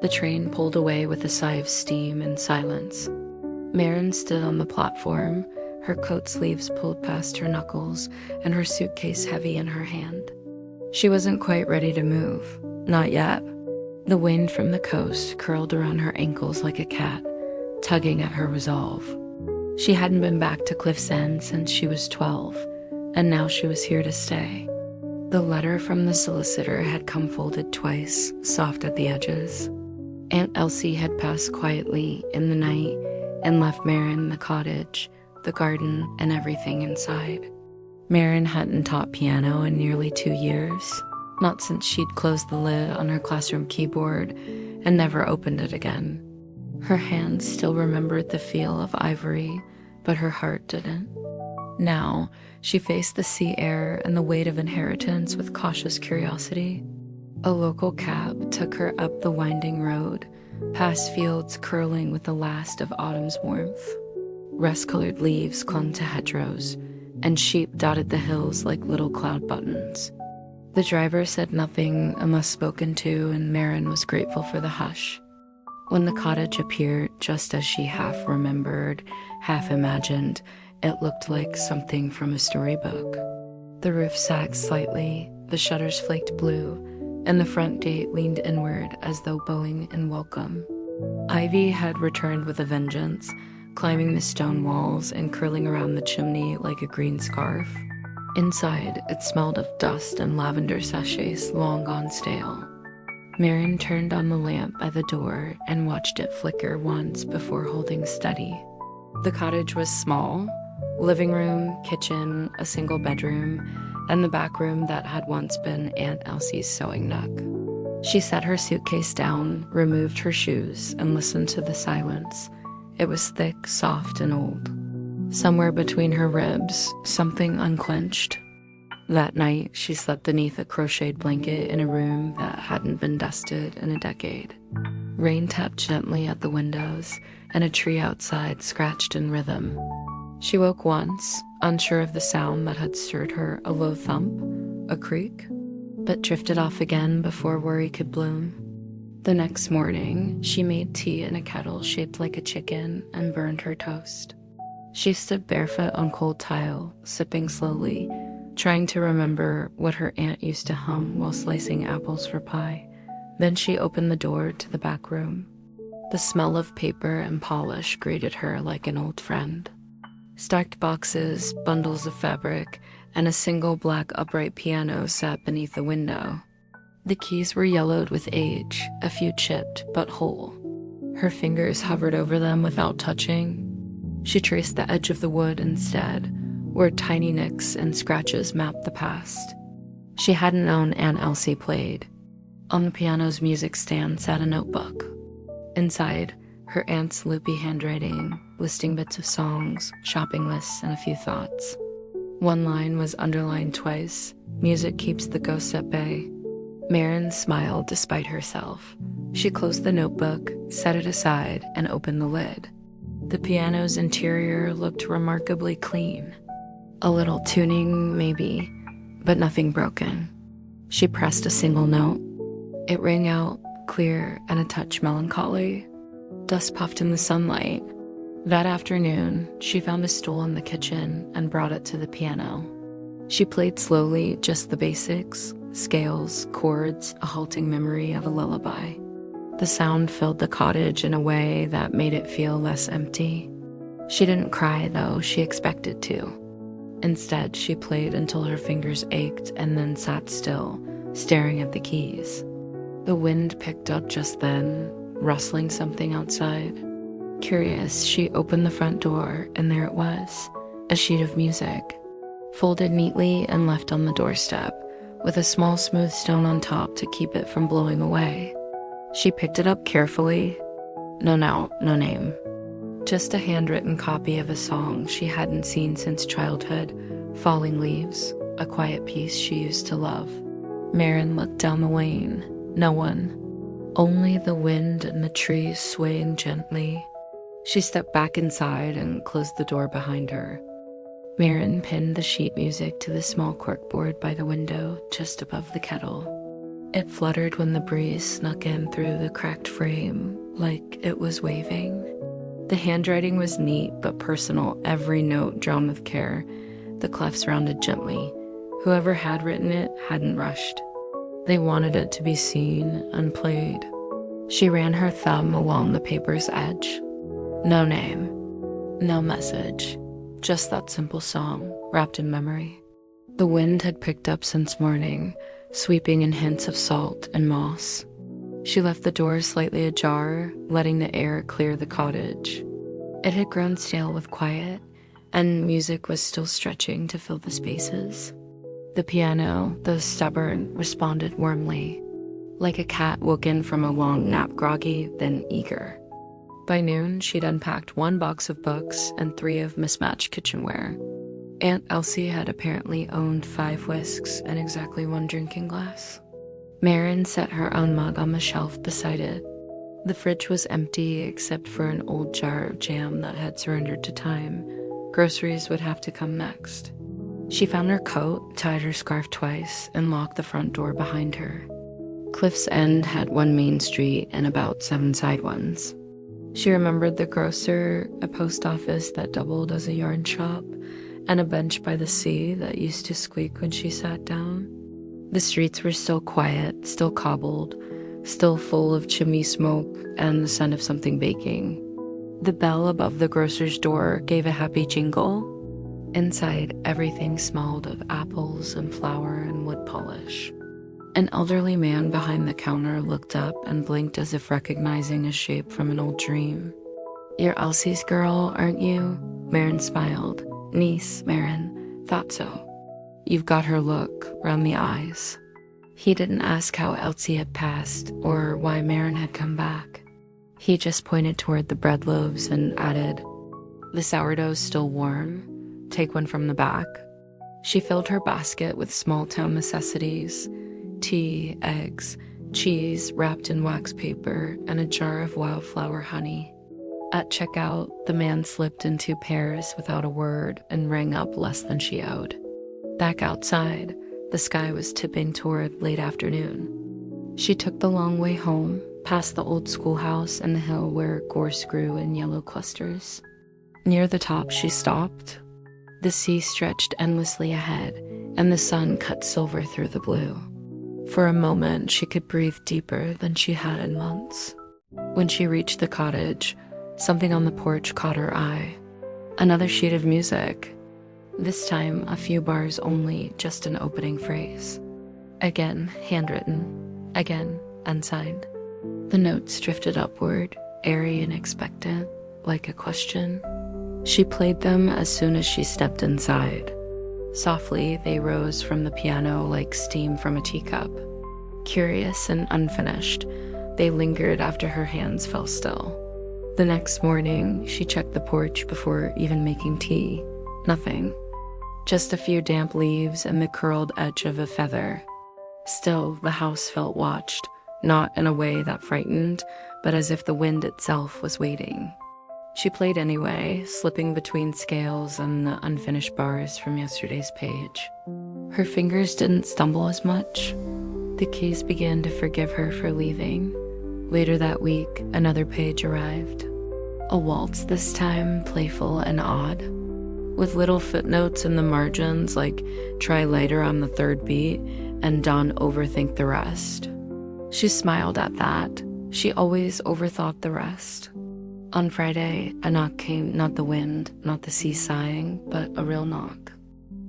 The train pulled away with a sigh of steam and silence. Maren stood on the platform, her coat sleeves pulled past her knuckles and her suitcase heavy in her hand. She wasn't quite ready to move, not yet. The wind from the coast curled around her ankles like a cat, tugging at her resolve. She hadn't been back to Cliff's End since she was 12, and now she was here to stay. The letter from the solicitor had come folded twice, soft at the edges. Aunt Elsie had passed quietly in the night and left Maren the cottage, the garden, and everything inside. Maren hadn't taught piano in nearly 2 years, not since she'd closed the lid on her classroom keyboard and never opened it again. Her hands still remembered the feel of ivory, but her heart didn't. Now, she faced the sea air and the weight of inheritance with cautious curiosity. A local cab took her up the winding road, past fields curling with the last of autumn's warmth. Rust-colored leaves clung to hedgerows, and sheep dotted the hills like little cloud buttons. The driver said nothing unless spoken to, and Maren was grateful for the hush. When the cottage appeared, just as she half remembered, half imagined, it looked like something from a storybook. The roof sagged slightly, the shutters flaked blue, and the front gate leaned inward as though bowing in welcome. Ivy had returned with a vengeance, climbing the stone walls and curling around the chimney like a green scarf. Inside, it smelled of dust and lavender sachets long gone stale. Maren turned on the lamp by the door and watched it flicker once before holding steady. The cottage was small: living room, kitchen, a single bedroom, and the back room that had once been Aunt Elsie's sewing nook. She set her suitcase down, removed her shoes, and listened to the silence. It was thick, soft, and old. Somewhere between her ribs, something unclenched. That night, she slept beneath a crocheted blanket in a room that hadn't been dusted in a decade. Rain tapped gently at the windows, and a tree outside scratched in rhythm. She woke once, unsure of the sound that had stirred her, a low thump, a creak, but drifted off again before worry could bloom. The next morning, she made tea in a kettle shaped like a chicken and burned her toast. She stood barefoot on cold tile, sipping slowly, trying to remember what her aunt used to hum while slicing apples for pie. Then she opened the door to the back room. The smell of paper and polish greeted her like an old friend. Stacked boxes, bundles of fabric, and a single black upright piano sat beneath the window. The keys were yellowed with age, a few chipped but whole. Her fingers hovered over them without touching. She traced the edge of the wood instead, where tiny nicks and scratches mapped the past. She hadn't known Aunt Elsie played. On the piano's music stand sat a notebook. Inside, her aunt's loopy handwriting, listing bits of songs, shopping lists, and a few thoughts. One line was underlined twice: "Music keeps the ghosts at bay." Maren smiled despite herself. She closed the notebook, set it aside, and opened the lid. The piano's interior looked remarkably clean. A little tuning, maybe, but nothing broken. She pressed a single note. It rang out, clear and a touch melancholy. Dust puffed in the sunlight. That afternoon, she found a stool in the kitchen and brought it to the piano. She played slowly, just the basics: scales, chords, a halting memory of a lullaby. The sound filled the cottage in a way that made it feel less empty. She didn't cry, though she expected to. Instead, she played until her fingers ached and then sat still, staring at the keys. The wind picked up just then, rustling something outside. Curious, she opened the front door, and there it was, a sheet of music, folded neatly and left on the doorstep, with a small smooth stone on top to keep it from blowing away. She picked it up carefully. No note, no name. Just a handwritten copy of a song she hadn't seen since childhood, Falling Leaves, a quiet piece she used to love. Maren looked down the lane. No one. Only the wind and the trees swaying gently. She stepped back inside and closed the door behind her. Maren pinned the sheet music to the small corkboard by the window just above the kettle. It fluttered when the breeze snuck in through the cracked frame, like it was waving. The handwriting was neat but personal, every note drawn with care, the clefs rounded gently. Whoever had written it hadn't rushed. They wanted it to be seen and played. She ran her thumb along the paper's edge. No name, no message, just that simple song, wrapped in memory. The wind had picked up since morning, sweeping in hints of salt and moss. She left the door slightly ajar, letting the air clear the cottage. It had grown stale with quiet, and music was still stretching to fill the spaces. The piano, though stubborn, responded warmly, like a cat woken from a long nap, groggy, then eager. By noon, she'd unpacked 1 box of books and 3 of mismatched kitchenware. Aunt Elsie had apparently owned 5 whisks and exactly 1 drinking glass. Maren set her own mug on the shelf beside it. The fridge was empty except for an old jar of jam that had surrendered to time. Groceries would have to come next. She found her coat, tied her scarf twice, and locked the front door behind her. Cliff's End had 1 main street and about 7 side ones. She remembered the grocer, a post office that doubled as a yarn shop, and a bench by the sea that used to squeak when she sat down. The streets were still quiet, still cobbled, still full of chimney smoke and the scent of something baking. The bell above the grocer's door gave a happy jingle. Inside, everything smelled of apples and flour and wood polish. An elderly man behind the counter looked up and blinked as if recognizing a shape from an old dream. "You're Elsie's girl, aren't you?" Maren smiled. "Niece, Maren. Thought so. You've got her look, round the eyes." He didn't ask how Elsie had passed or why Maren had come back. He just pointed toward the bread loaves and added, "The sourdough's still warm. Take one from the back." She filled her basket with small-town necessities: tea, eggs, cheese wrapped in wax paper, and a jar of wildflower honey. At checkout, the man slipped in 2 pairs without a word and rang up less than she owed. Back outside, the sky was tipping toward late afternoon. She took the long way home, past the old schoolhouse and the hill where gorse grew in yellow clusters. Near the top, she stopped. The sea stretched endlessly ahead, and the sun cut silver through the blue. For a moment, she could breathe deeper than she had in months. When she reached the cottage, something on the porch caught her eye. Another sheet of music. This time, a few bars only, just an opening phrase. Again, handwritten. Again, unsigned. The notes drifted upward, airy and expectant, like a question. She played them as soon as she stepped inside. Softly, they rose from the piano like steam from a teacup. Curious and unfinished, they lingered after her hands fell still. The next morning, she checked the porch before even making tea. Nothing. Just a few damp leaves and the curled edge of a feather. Still, the house felt watched, not in a way that frightened, but as if the wind itself was waiting. She played anyway, slipping between scales and the unfinished bars from yesterday's page. Her fingers didn't stumble as much. The keys began to forgive her for leaving. Later that week, another page arrived. A waltz this time, playful and odd, with little footnotes in the margins like "try lighter on the 3rd beat" and "don't overthink the rest." She smiled at that. She always overthought the rest. On Friday, a knock came, not the wind, not the sea sighing, but a real knock.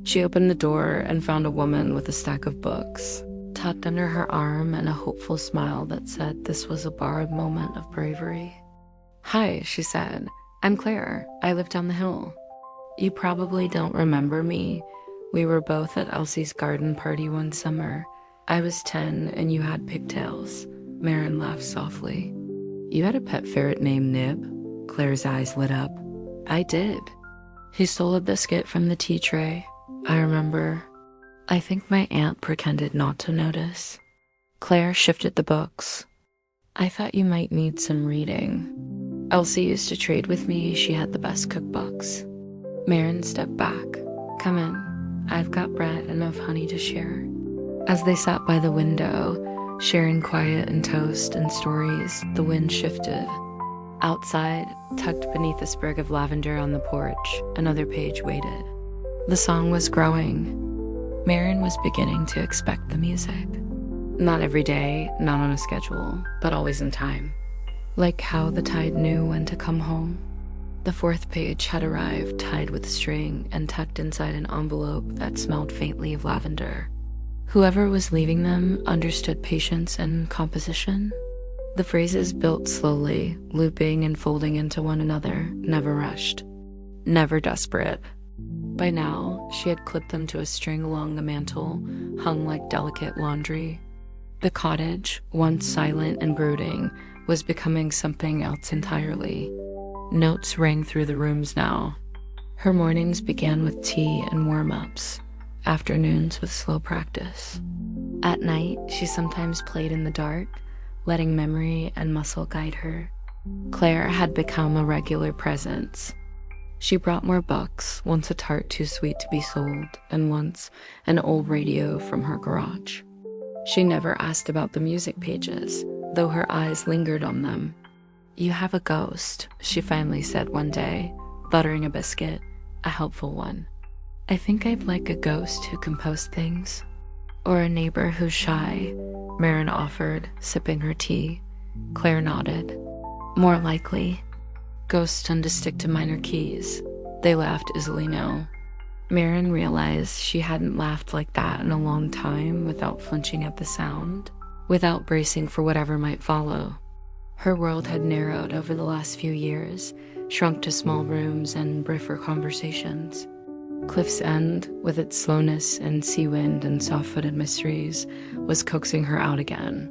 She opened the door and found a woman with a stack of books, tucked under her arm, and a hopeful smile that said this was a borrowed moment of bravery. "Hi," she said. "I'm Claire. I live down the hill. You probably don't remember me. We were both at Elsie's garden party one summer. I was 10 and you had pigtails." Maren laughed softly. "You had a pet ferret named Nib?" Claire's eyes lit up. "I did. He stole a biscuit from the tea tray. I remember. I think my aunt pretended not to notice." Claire shifted the books. "I thought you might need some reading. Elsie used to trade with me. She had the best cookbooks." Maren stepped back. "Come in. I've got bread and enough honey to share." As they sat by the window, Sharing quiet and toast and stories, the wind shifted. Outside, tucked beneath a sprig of lavender on the porch, another page waited. The song was growing. Maren was beginning to expect the music. Not every day, not on a schedule, but always in time. Like how the tide knew when to come home. The fourth page had arrived, tied with string and tucked inside an envelope that smelled faintly of lavender. Whoever was leaving them understood patience and composition. The phrases built slowly, looping and folding into one another, never rushed, never desperate. By now, she had clipped them to a string along the mantel, hung like delicate laundry. The cottage, once silent and brooding, was becoming something else entirely. Notes rang through the rooms now. Her mornings began with tea and warm-ups, afternoons with slow practice. At night, she sometimes played in the dark, letting memory and muscle guide her. Claire had become a regular presence. She brought more books, once a tart too sweet to be sold, and once an old radio from her garage. She never asked about the music pages, though her eyes lingered on them. "You have a ghost," she finally said one day, buttering a biscuit, a helpful one. "I think I'd like a ghost who can post things." "Or a neighbor who's shy," Maren offered, sipping her tea. Claire nodded. "More likely. Ghosts tend to stick to minor keys. They laughed easily now." Maren realized she hadn't laughed like that in a long time without flinching at the sound, without bracing for whatever might follow. Her world had narrowed over the last few years, shrunk to small rooms and briefer conversations. Cliff's End, with its slowness and sea wind and soft-footed mysteries, was coaxing her out again.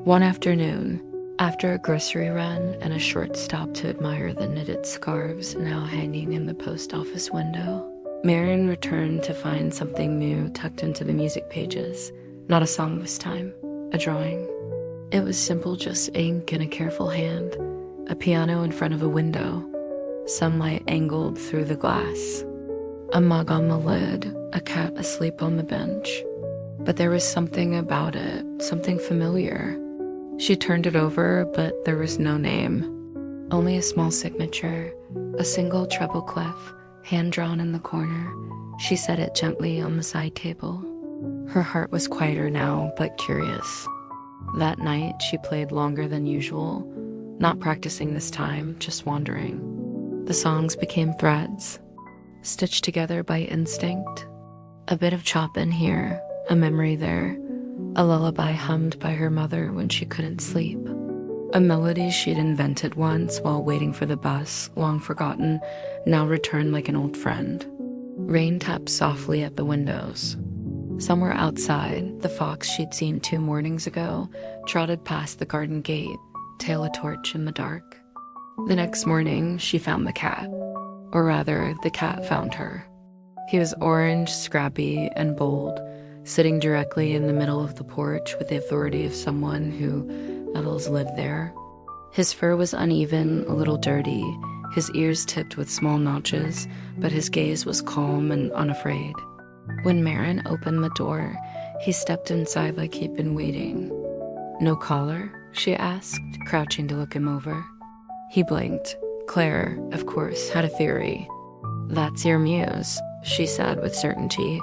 One afternoon, after a grocery run and a short stop to admire the knitted scarves now hanging in the post office window, Maren returned to find something new tucked into the music pages. Not a song this time, a drawing. It was simple, just ink in a careful hand, a piano in front of a window, sunlight angled through the glass, a mug on the lid, a cat asleep on the bench. But there was something about it, something familiar. She turned it over, but there was no name. Only a small signature, a single treble clef, hand-drawn in the corner. She set it gently on the side table. Her heart was quieter now, but curious. That night, she played longer than usual, not practicing this time, just wandering. The songs became threads, stitched together by instinct. A bit of Chopin here, a memory there, a lullaby hummed by her mother when she couldn't sleep. A melody she'd invented once while waiting for the bus, long forgotten, now returned like an old friend. Rain tapped softly at the windows. Somewhere outside, the fox she'd seen 2 mornings ago trotted past the garden gate, tail a torch in the dark. The next morning, she found the cat. Or rather, the cat found her. He was orange, scrappy, and bold, sitting directly in the middle of the porch with the authority of someone who Nettles lived there. His fur was uneven, a little dirty, his ears tipped with small notches, but his gaze was calm and unafraid. When Maren opened the door, he stepped inside like he'd been waiting. "No collar?" she asked, crouching to look him over. He blinked. Claire, of course, had a theory. "That's your muse," she said with certainty,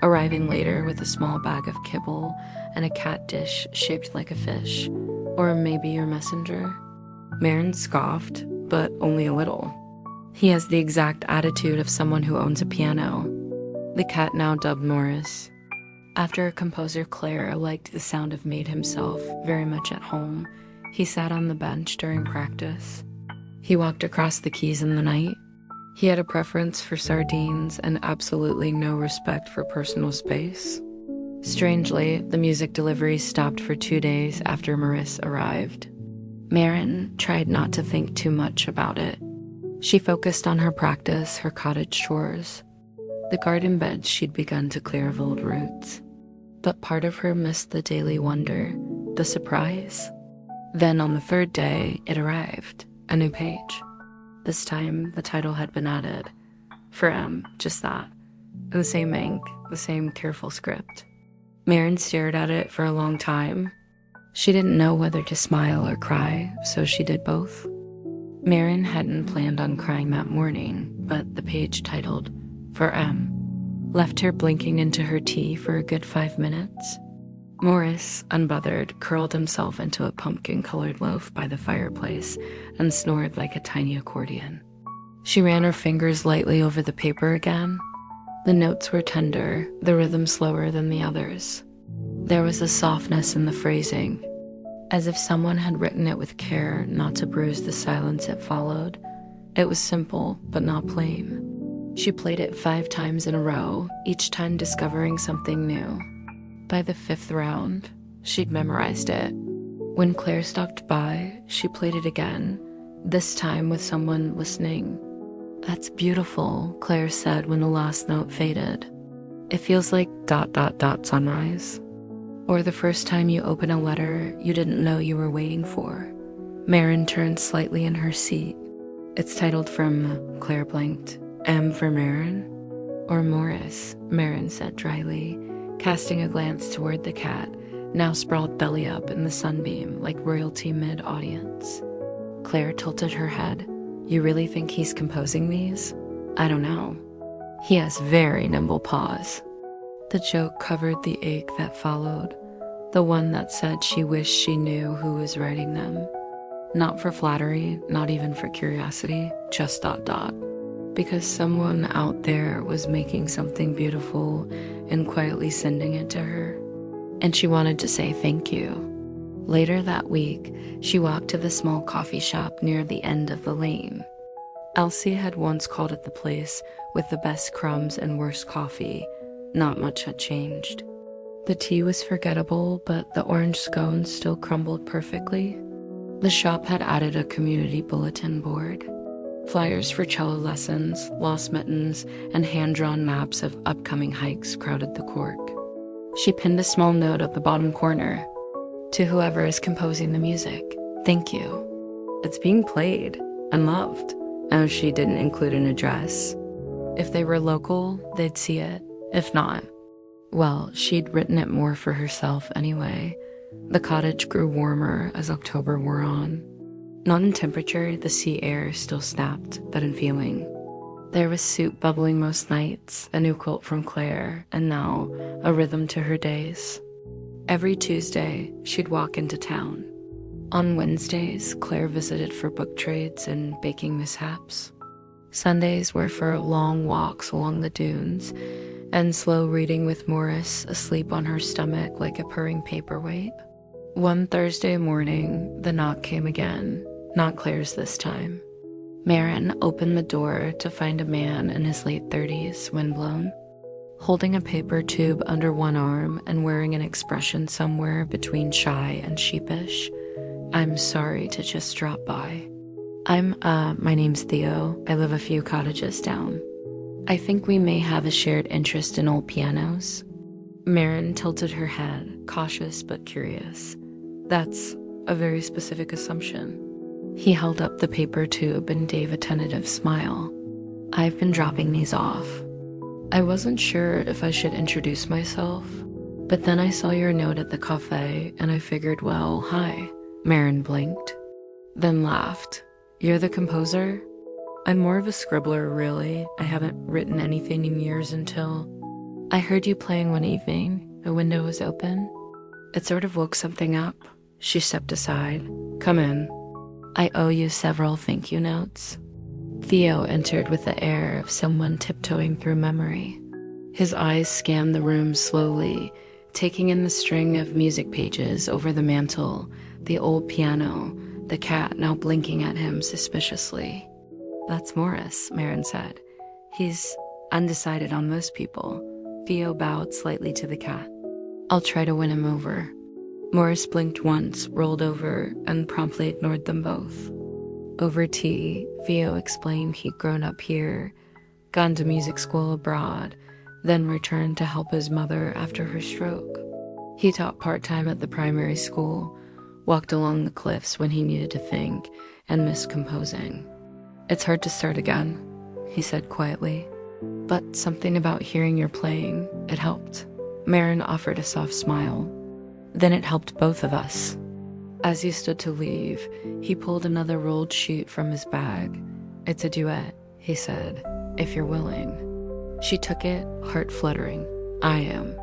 arriving later with a small bag of kibble and a cat dish shaped like a fish. "Or maybe your messenger?" Maren scoffed, but only a little. "He has the exact attitude of someone who owns a piano." The cat, now dubbed Maurice. After a composer Claire liked the sound of made himself very much at home, he sat on the bench during practice. He walked across the keys in the night. He had a preference for sardines and absolutely no respect for personal space. Strangely, the music delivery stopped for 2 days after Maurice arrived. Maren tried not to think too much about it. She focused on her practice, her cottage chores, the garden beds she'd begun to clear of old roots. But part of her missed the daily wonder, the surprise. Then on the 3rd day, it arrived, a new page. This time, the title had been added. For M, just that. The same ink, the same careful script. Maren stared at it for a long time. She didn't know whether to smile or cry, so she did both. Maren hadn't planned on crying that morning, but the page titled, "For M," left her blinking into her tea for a good 5 minutes. Maurice, unbothered, curled himself into a pumpkin-colored loaf by the fireplace and snored like a tiny accordion. She ran her fingers lightly over the paper again. The notes were tender, the rhythm slower than the others. There was a softness in the phrasing, as if someone had written it with care not to bruise the silence it followed. It was simple, but not plain. She played it 5 times in a row, each time discovering something new. By the 5th round, she'd memorized it. When Claire stopped by, she played it again, this time with someone listening. "That's beautiful," Claire said when the last note faded. "It feels like ... sunrise. Or the first time you open a letter you didn't know you were waiting for." Maren turned slightly in her seat. "It's titled from," Claire blinked, "M for Maren?" "Or Maurice," Maren said dryly, casting a glance toward the cat, now sprawled belly up in the sunbeam like royalty mid-audience. Claire tilted her head. "You really think he's composing these?" "I don't know. He has very nimble paws." The joke covered the ache that followed, the one that said she wished she knew who was writing them. Not for flattery, not even for curiosity, just ... because someone out there was making something beautiful and quietly sending it to her. And she wanted to say thank you. Later that week, she walked to the small coffee shop near the end of the lane. Elsie had once called it the place with the best crumbs and worst coffee. Not much had changed. The tea was forgettable, but the orange scones still crumbled perfectly. The shop had added a community bulletin board. Flyers for cello lessons, lost mittens, and hand-drawn maps of upcoming hikes crowded the court. She pinned a small note at the bottom corner. "To whoever is composing the music, thank you. It's being played and loved." Oh, she didn't include an address. If they were local, they'd see it. If not, well, she'd written it more for herself anyway. The cottage grew warmer as October wore on. Not in temperature, the sea air still snapped, but in feeling. There was soup bubbling most nights, a new quilt from Claire, and now a rhythm to her days. Every Tuesday, she'd walk into town. On Wednesdays, Claire visited for book trades and baking mishaps. Sundays were for long walks along the dunes and slow reading with Maurice asleep on her stomach like a purring paperweight. One Thursday morning, the knock came again, not Claire's this time. Maren opened the door to find a man in his late 30s, windblown, holding a paper tube under one arm and wearing an expression somewhere between shy and sheepish. "I'm sorry to just drop by. My name's Theo. I live a few cottages down. I think we may have a shared interest in old pianos." Maren tilted her head, cautious but curious. "That's a very specific assumption." He held up the paper tube and gave a tentative smile. "I've been dropping these off. I wasn't sure if I should introduce myself, but then I saw your note at the cafe and I figured, well, hi." Maren blinked, then laughed. "You're the composer?" "I'm more of a scribbler, really. I haven't written anything in years until I heard you playing one evening. The window was open. It sort of woke something up." She stepped aside. "Come in. I owe you several thank you notes." Theo entered with the air of someone tiptoeing through memory. His eyes scanned the room slowly, taking in the string of music pages over the mantel, the old piano, the cat now blinking at him suspiciously. "That's Maurice," Maren said. "He's undecided on most people." Theo bowed slightly to the cat. "I'll try to win him over." Maurice blinked once, rolled over, and promptly ignored them both. Over tea, Theo explained he'd grown up here, gone to music school abroad, then returned to help his mother after her stroke. He taught part-time at the primary school, walked along the cliffs when he needed to think, and missed composing. "It's hard to start again," he said quietly. "But something about hearing your playing, it helped." Maren offered a soft smile. Then it helped both of us. As he stood to leave, he pulled another rolled sheet from his bag. "It's a duet," he said, "if you're willing." She took it, heart fluttering. "I am."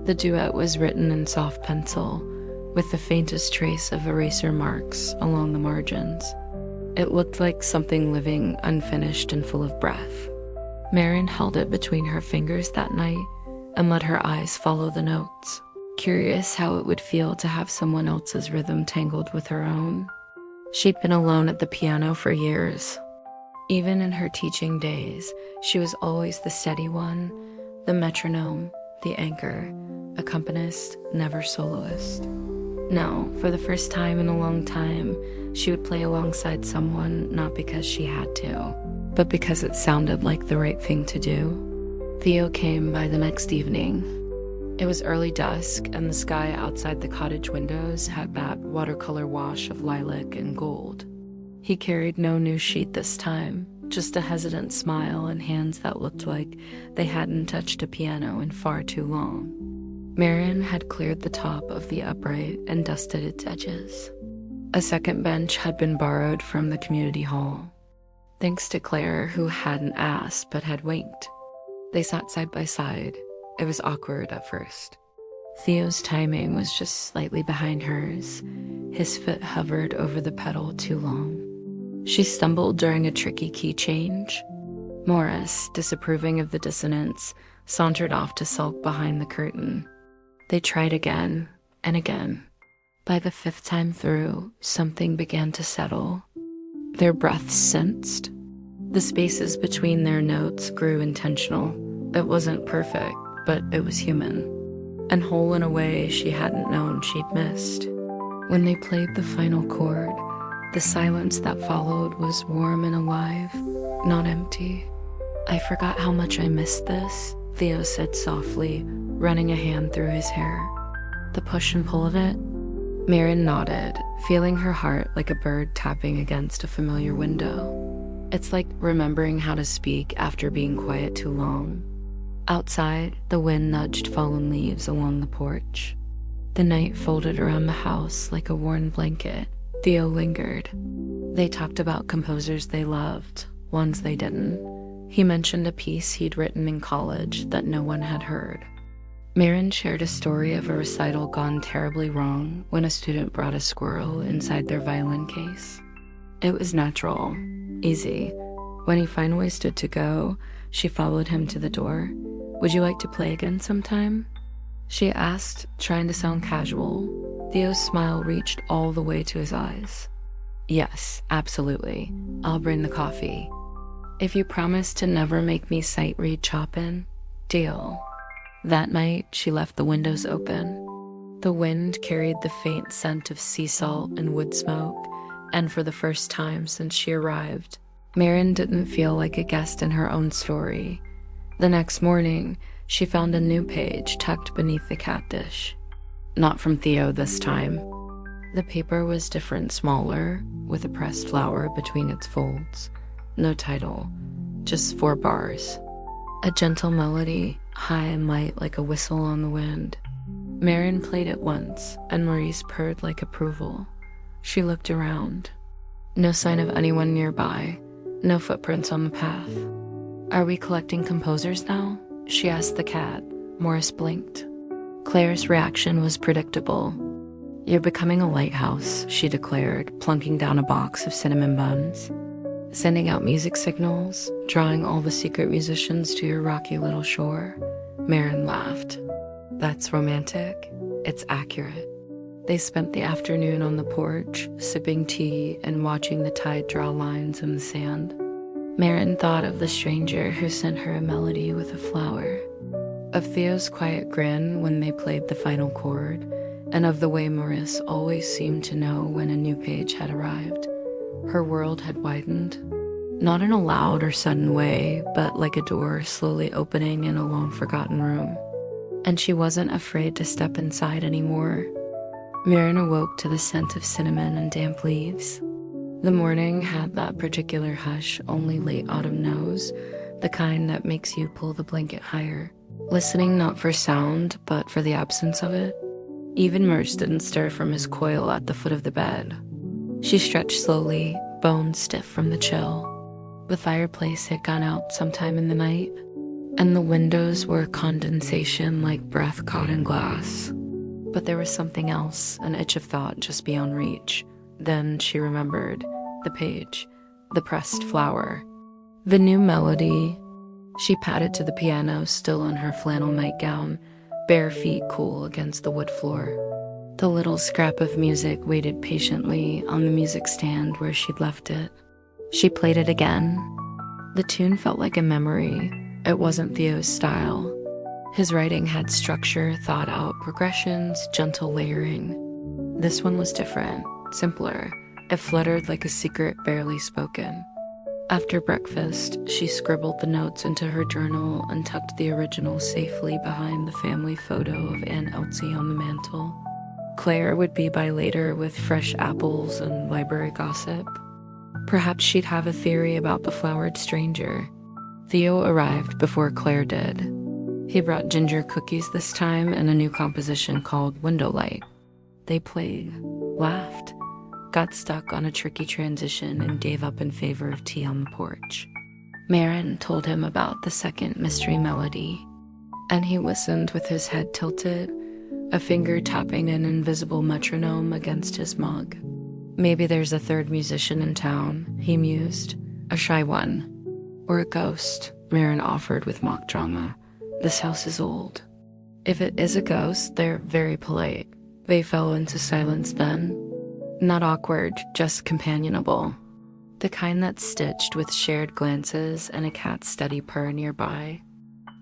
The duet was written in soft pencil, with the faintest trace of eraser marks along the margins. It looked like something living, unfinished, and full of breath. Maren held it between her fingers that night and let her eyes follow the notes, curious how it would feel to have someone else's rhythm tangled with her own. She'd been alone at the piano for years. Even in her teaching days, she was always the steady one, the metronome, the anchor, accompanist, never soloist. Now, for the first time in a long time, she would play alongside someone not because she had to, but because it sounded like the right thing to do. Theo came by the next evening. It was early dusk, and the sky outside the cottage windows had that watercolor wash of lilac and gold. He carried no new sheet this time, just a hesitant smile and hands that looked like they hadn't touched a piano in far too long. Maren had cleared the top of the upright and dusted its edges. A second bench had been borrowed from the community hall. Thanks to Claire, who hadn't asked but had winked. They sat side by side. It was awkward at first. Theo's timing was just slightly behind hers. His foot hovered over the pedal too long. She stumbled during a tricky key change. Maurice, disapproving of the dissonance, sauntered off to sulk behind the curtain. They tried again and again. By the fifth time through, something began to settle. Their breaths sensed. The spaces between their notes grew intentional. It wasn't perfect, but it was human, and whole in a way she hadn't known she'd missed. When they played the final chord, the silence that followed was warm and alive, not empty. "I forgot how much I missed this," Theo said softly, running a hand through his hair. "The push and pull of it?" Maren nodded, feeling her heart like a bird tapping against a familiar window. It's like remembering how to speak after being quiet too long. Outside, the wind nudged fallen leaves along the porch. The night folded around the house like a worn blanket. Theo lingered. They talked about composers they loved, ones they didn't. He mentioned a piece he'd written in college that no one had heard. Maren shared a story of a recital gone terribly wrong when a student brought a squirrel inside their violin case. It was natural, easy. When he finally stood to go, she followed him to the door. "Would you like to play again sometime?" she asked, trying to sound casual. Theo's smile reached all the way to his eyes. "Yes, absolutely. I'll bring the coffee. If you promise to never make me sight read Chopin, deal." That night, she left the windows open. The wind carried the faint scent of sea salt and wood smoke, and for the first time since she arrived, Maren didn't feel like a guest in her own story. The next morning, she found a new page tucked beneath the cat dish. Not from Theo this time. The paper was different, smaller, with a pressed flower between its folds. No title, just 4 bars. A gentle melody, high and light like a whistle on the wind. Maren played it once, and Maurice purred like approval. She looked around. No sign of anyone nearby, no footprints on the path. "Are we collecting composers now?" she asked the cat. Maurice blinked. Claire's reaction was predictable. "You're becoming a lighthouse," she declared, plunking down a box of cinnamon buns. "Sending out music signals, drawing all the secret musicians to your rocky little shore." Maren laughed. "That's romantic. It's accurate." They spent the afternoon on the porch, sipping tea and watching the tide draw lines in the sand. Maren thought of the stranger who sent her a melody with a flower, of Theo's quiet grin when they played the final chord, and of the way Maurice always seemed to know when a new page had arrived. Her world had widened, not in a loud or sudden way, but like a door slowly opening in a long-forgotten room. And she wasn't afraid to step inside anymore. Maren awoke to the scent of cinnamon and damp leaves. The morning had that particular hush only late autumn knows, the kind that makes you pull the blanket higher, listening not for sound, but for the absence of it. Even Maurice didn't stir from his coil at the foot of the bed. She stretched slowly, bones stiff from the chill. The fireplace had gone out sometime in the night, and the windows were condensation like breath caught in glass. But there was something else, an itch of thought just beyond reach. Then she remembered the page, the pressed flower, the new melody. She padded to the piano, still in her flannel nightgown, bare feet cool against the wood floor. The little scrap of music waited patiently on the music stand where she'd left it. She played it again. The tune felt like a memory. It wasn't Theo's style. His writing had structure, thought out progressions, gentle layering. This one was different, simpler. It fluttered like a secret barely spoken. After breakfast, she scribbled the notes into her journal and tucked the original safely behind the family photo of Aunt Elsie on the mantle. Claire would be by later with fresh apples and library gossip. Perhaps she'd have a theory about the flowered stranger. Theo arrived before Claire did. He brought ginger cookies this time and a new composition called Window Light. They played, laughed, got stuck on a tricky transition and gave up in favor of tea on the porch. Maren told him about the second mystery melody, and he listened with his head tilted, a finger tapping an invisible metronome against his mug. Maybe there's a third musician in town, he mused, a shy one. Or a ghost, Maren offered with mock drama. This house is old. If it is a ghost, they're very polite. They fell into silence then. Not awkward, just companionable. The kind that's stitched with shared glances and a cat's steady purr nearby.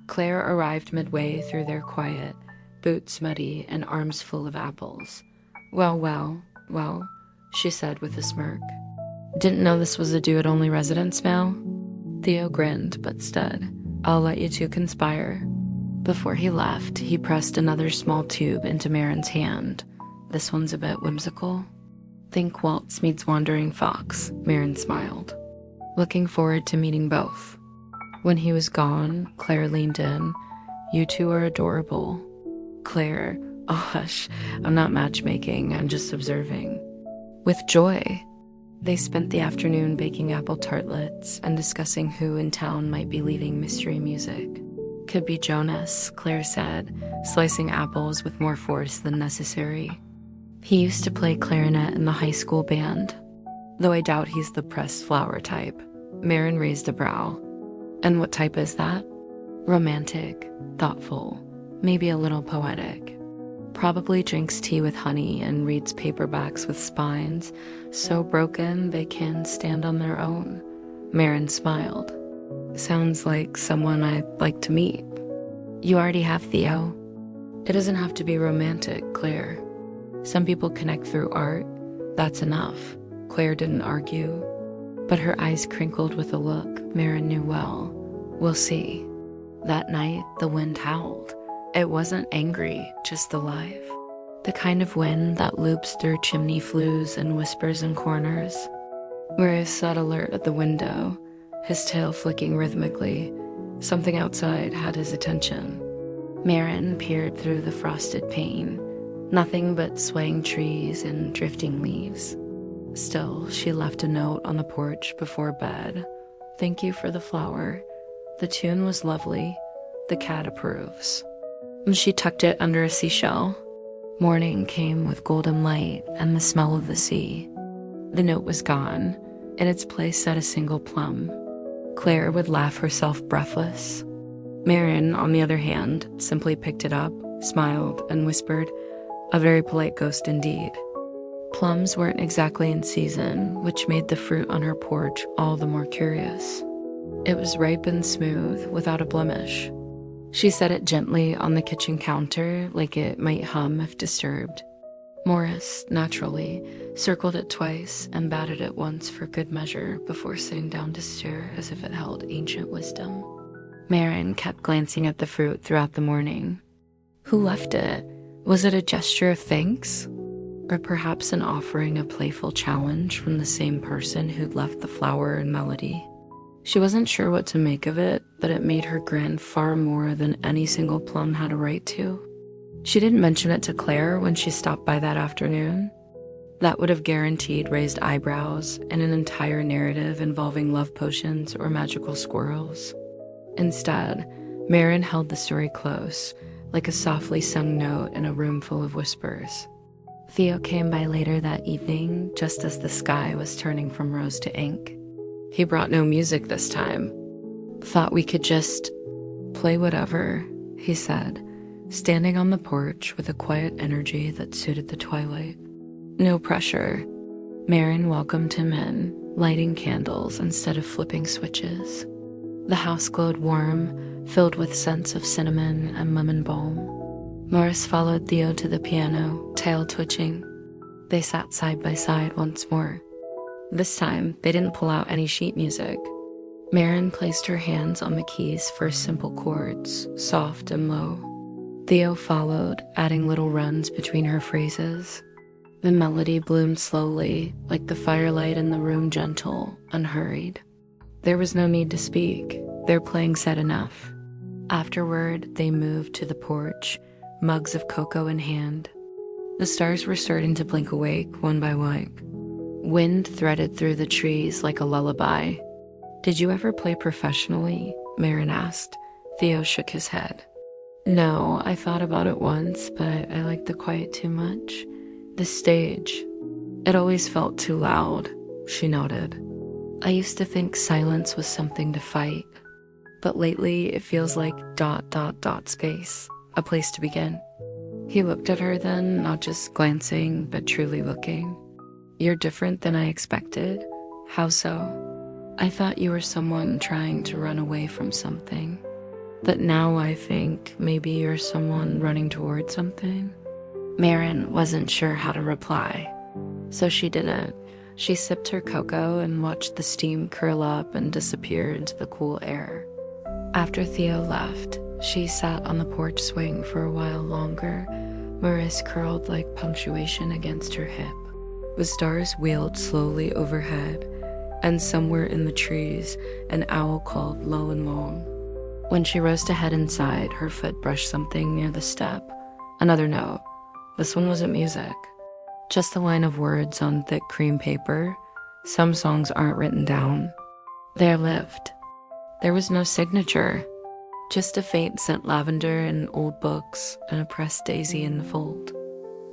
Claire arrived midway through their quiet, boots muddy and arms full of apples. Well, she said with a smirk. Didn't know this was a do-it-only residence now? Theo grinned, but stood. I'll let you two conspire. Before he left, he pressed another small tube into Maren's hand. This one's a bit whimsical. Think Waltz meets Wandering Fox, Maren smiled. Looking forward to meeting both. When he was gone, Claire leaned in. You two are adorable. Claire, oh hush, I'm not matchmaking, I'm just observing. With joy. They spent the afternoon baking apple tartlets and discussing who in town might be leaving mystery music. Could be Jonas, Claire said, slicing apples with more force than necessary. He used to play clarinet in the high school band, though I doubt he's the pressed flower type. Maren raised a brow. And what type is that? Romantic, thoughtful, maybe a little poetic. Probably drinks tea with honey and reads paperbacks with spines, so broken they can stand on their own. Maren smiled. Sounds like someone I'd like to meet. You already have Theo. It doesn't have to be romantic, Claire. Some people connect through art. That's enough. Claire didn't argue, but her eyes crinkled with a look Maren knew well. We'll see. That night, the wind howled. It wasn't angry, just alive. The kind of wind that loops through chimney flues and whispers in corners. Maurice sat alert at the window, his tail flicking rhythmically. Something outside had his attention. Maren peered through the frosted pane. Nothing but swaying trees and drifting leaves. Still, she left a note on the porch before bed. Thank you for the flower. The tune was lovely. The cat approves. She tucked it under a seashell. Morning came with golden light and the smell of the sea. The note was gone. In its place sat a single plum. Claire would laugh herself breathless. Maren, on the other hand, simply picked it up, smiled, and whispered, a very polite ghost indeed. Plums weren't exactly in season, which made the fruit on her porch all the more curious. It was ripe and smooth, without a blemish. She set it gently on the kitchen counter, like it might hum if disturbed. Maurice, naturally, circled it twice and batted it once for good measure before sitting down to stare as if it held ancient wisdom. Maren kept glancing at the fruit throughout the morning. Who left it? Was it a gesture of thanks? Or perhaps an offering of playful challenge from the same person who'd left the flower and melody? She wasn't sure what to make of it, but it made her grin far more than any single plum had a right to. She didn't mention it to Claire when she stopped by that afternoon. That would have guaranteed raised eyebrows and an entire narrative involving love potions or magical squirrels. Instead, Maren held the story close, like a softly sung note in a room full of whispers. Theo came by later that evening, just as the sky was turning from rose to ink. He brought no music this time. Thought we could just play whatever, he said, standing on the porch with a quiet energy that suited the twilight. No pressure. Maren welcomed him in, lighting candles instead of flipping switches. The house glowed warm, filled with scents of cinnamon and lemon balm. Maurice followed Theo to the piano, tail twitching. They sat side by side once more. This time, they didn't pull out any sheet music. Maren placed her hands on the keys for simple chords, soft and low. Theo followed, adding little runs between her phrases. The melody bloomed slowly, like the firelight in the room, gentle, unhurried. There was no need to speak. Their playing said enough. Afterward, they moved to the porch, mugs of cocoa in hand. The stars were starting to blink awake, one by one. Wind threaded through the trees like a lullaby. Did you ever play professionally? Maren asked. Theo shook his head. No, I thought about it once, but I liked the quiet too much. The stage. It always felt too loud, she noted. I used to think silence was something to fight, but lately it feels like ... space, a place to begin. He looked at her then, not just glancing, but truly looking. You're different than I expected. How so? I thought you were someone trying to run away from something. But now I think maybe you're someone running towards something. Maren wasn't sure how to reply, so she didn't. She sipped her cocoa and watched the steam curl up and disappear into the cool air. After Theo left, she sat on the porch swing for a while longer, Maurice curled like punctuation against her hip. The stars wheeled slowly overhead, and somewhere in the trees, an owl called low and long. When she rose to head inside, her foot brushed something near the step. Another note. This one wasn't music. Just a line of words on thick cream paper. Some songs aren't written down. They're lived. There was no signature. Just a faint scent lavender in old books and a pressed daisy in the fold.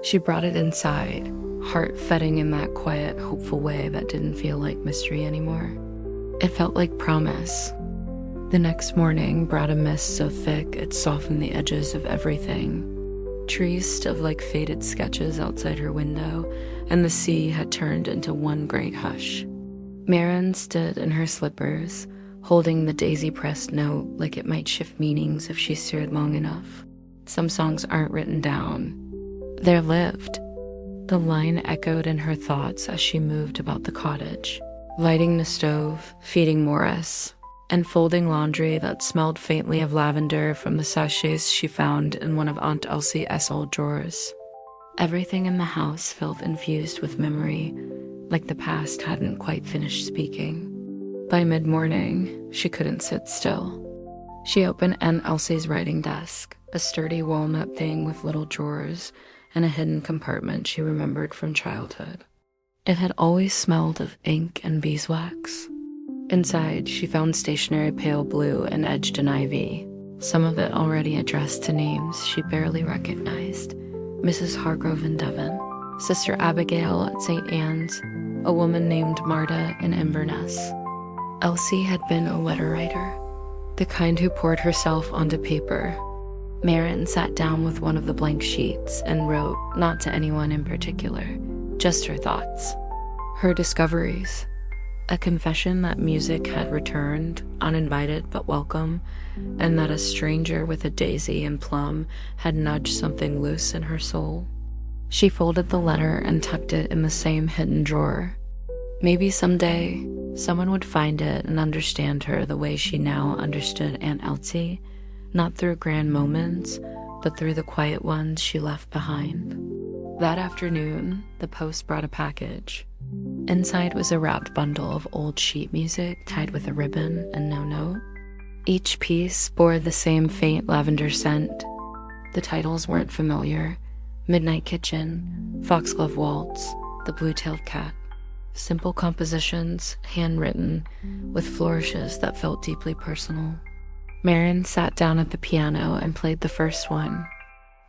She brought it inside, heart thudding in that quiet, hopeful way that didn't feel like mystery anymore. It felt like promise. The next morning brought a mist so thick it softened the edges of everything. Trees stood like faded sketches outside her window, and the sea had turned into one great hush. Maren stood in her slippers, holding the daisy-pressed note like it might shift meanings if she stared long enough. Some songs aren't written down. They're lived. The line echoed in her thoughts as she moved about the cottage, lighting the stove, feeding Maurice, and folding laundry that smelled faintly of lavender from the sachets she found in one of Aunt Elsie's old drawers. Everything in the house felt infused with memory, like the past hadn't quite finished speaking. By mid-morning, she couldn't sit still. She opened Aunt Elsie's writing desk, a sturdy walnut thing with little drawers, and a hidden compartment she remembered from childhood. It had always smelled of ink and beeswax. Inside, she found stationery pale blue and edged in ivy, some of it already addressed to names she barely recognized. Mrs. Hargrove in Devon, Sister Abigail at St. Anne's, a woman named Marta in Inverness. Elsie had been a letter writer, the kind who poured herself onto paper. Maren sat down with one of the blank sheets and wrote, not to anyone in particular, just her thoughts, her discoveries. A confession that music had returned, uninvited but welcome, and that a stranger with a daisy and plum had nudged something loose in her soul. She folded the letter and tucked it in the same hidden drawer. Maybe someday, someone would find it and understand her the way she now understood Aunt Elsie, not through grand moments, but through the quiet ones she left behind. That afternoon, the post brought a package. Inside was a wrapped bundle of old sheet music tied with a ribbon and no note. Each piece bore the same faint lavender scent. The titles weren't familiar. Midnight Kitchen, Foxglove Waltz, The Blue-Tailed Cat. Simple compositions, handwritten, with flourishes that felt deeply personal. Maren sat down at the piano and played the first one.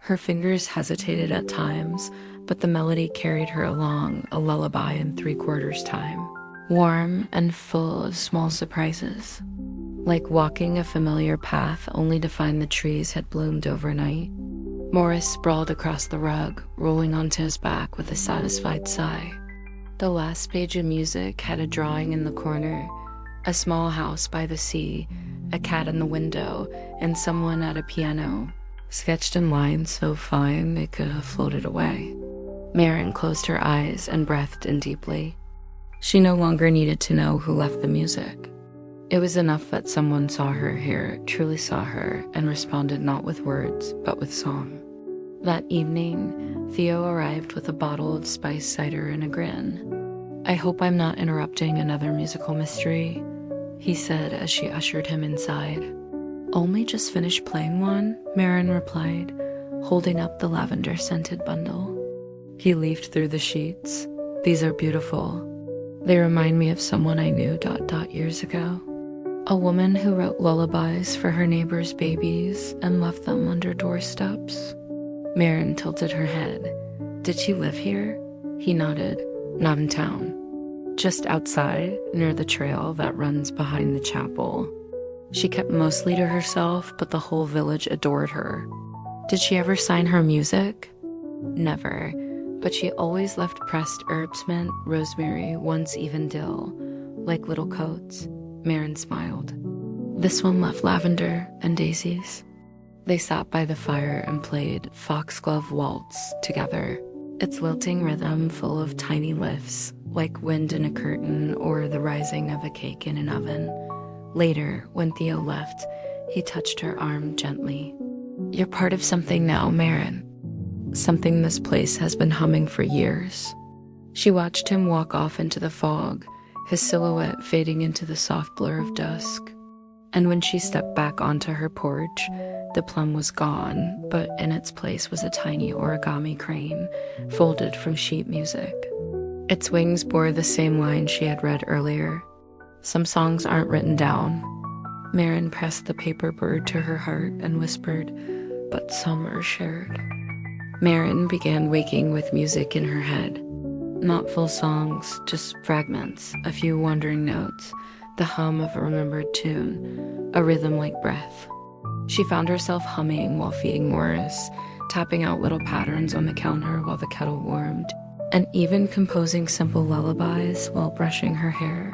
Her fingers hesitated at times, but the melody carried her along, a lullaby in 3/4 time. Warm and full of small surprises. Like walking a familiar path only to find the trees had bloomed overnight. Maurice sprawled across the rug, rolling onto his back with a satisfied sigh. The last page of music had a drawing in the corner, a small house by the sea, a cat in the window, and someone at a piano, sketched in lines so fine they could have floated away. Maren closed her eyes and breathed in deeply. She no longer needed to know who left the music. It was enough that someone saw her here, truly saw her, and responded not with words, but with song. That evening, Theo arrived with a bottle of spiced cider and a grin. "I hope I'm not interrupting another musical mystery," he said as she ushered him inside. "Only just finished playing one," Maren replied, holding up the lavender-scented bundle. He leafed through the sheets. "These are beautiful. They remind me of someone I knew ... years ago. A woman who wrote lullabies for her neighbors' babies and left them under doorsteps." Maren tilted her head. "Did she live here?" He nodded. "Not in town. Just outside, near the trail that runs behind the chapel. She kept mostly to herself, but the whole village adored her." "Did she ever sign her music?" "Never, but she always left pressed herbs, mint, rosemary, once even dill, like little coats." Maren smiled. "This one left lavender and daisies." They sat by the fire and played Foxglove Waltz together, its lilting rhythm full of tiny lifts, like wind in a curtain or the rising of a cake in an oven. Later, when Theo left, he touched her arm gently. "You're part of something now, Maren. Something this place has been humming for years." She watched him walk off into the fog, his silhouette fading into the soft blur of dusk. And when she stepped back onto her porch, the plum was gone, but in its place was a tiny origami crane, folded from sheet music. Its wings bore the same line she had read earlier. "Some songs aren't written down." Maren pressed the paper bird to her heart and whispered, "But some are shared." Maren began waking with music in her head. Not full songs, just fragments, a few wandering notes, the hum of a remembered tune, a rhythm like breath. She found herself humming while feeding Maurice, tapping out little patterns on the counter while the kettle warmed, and even composing simple lullabies while brushing her hair.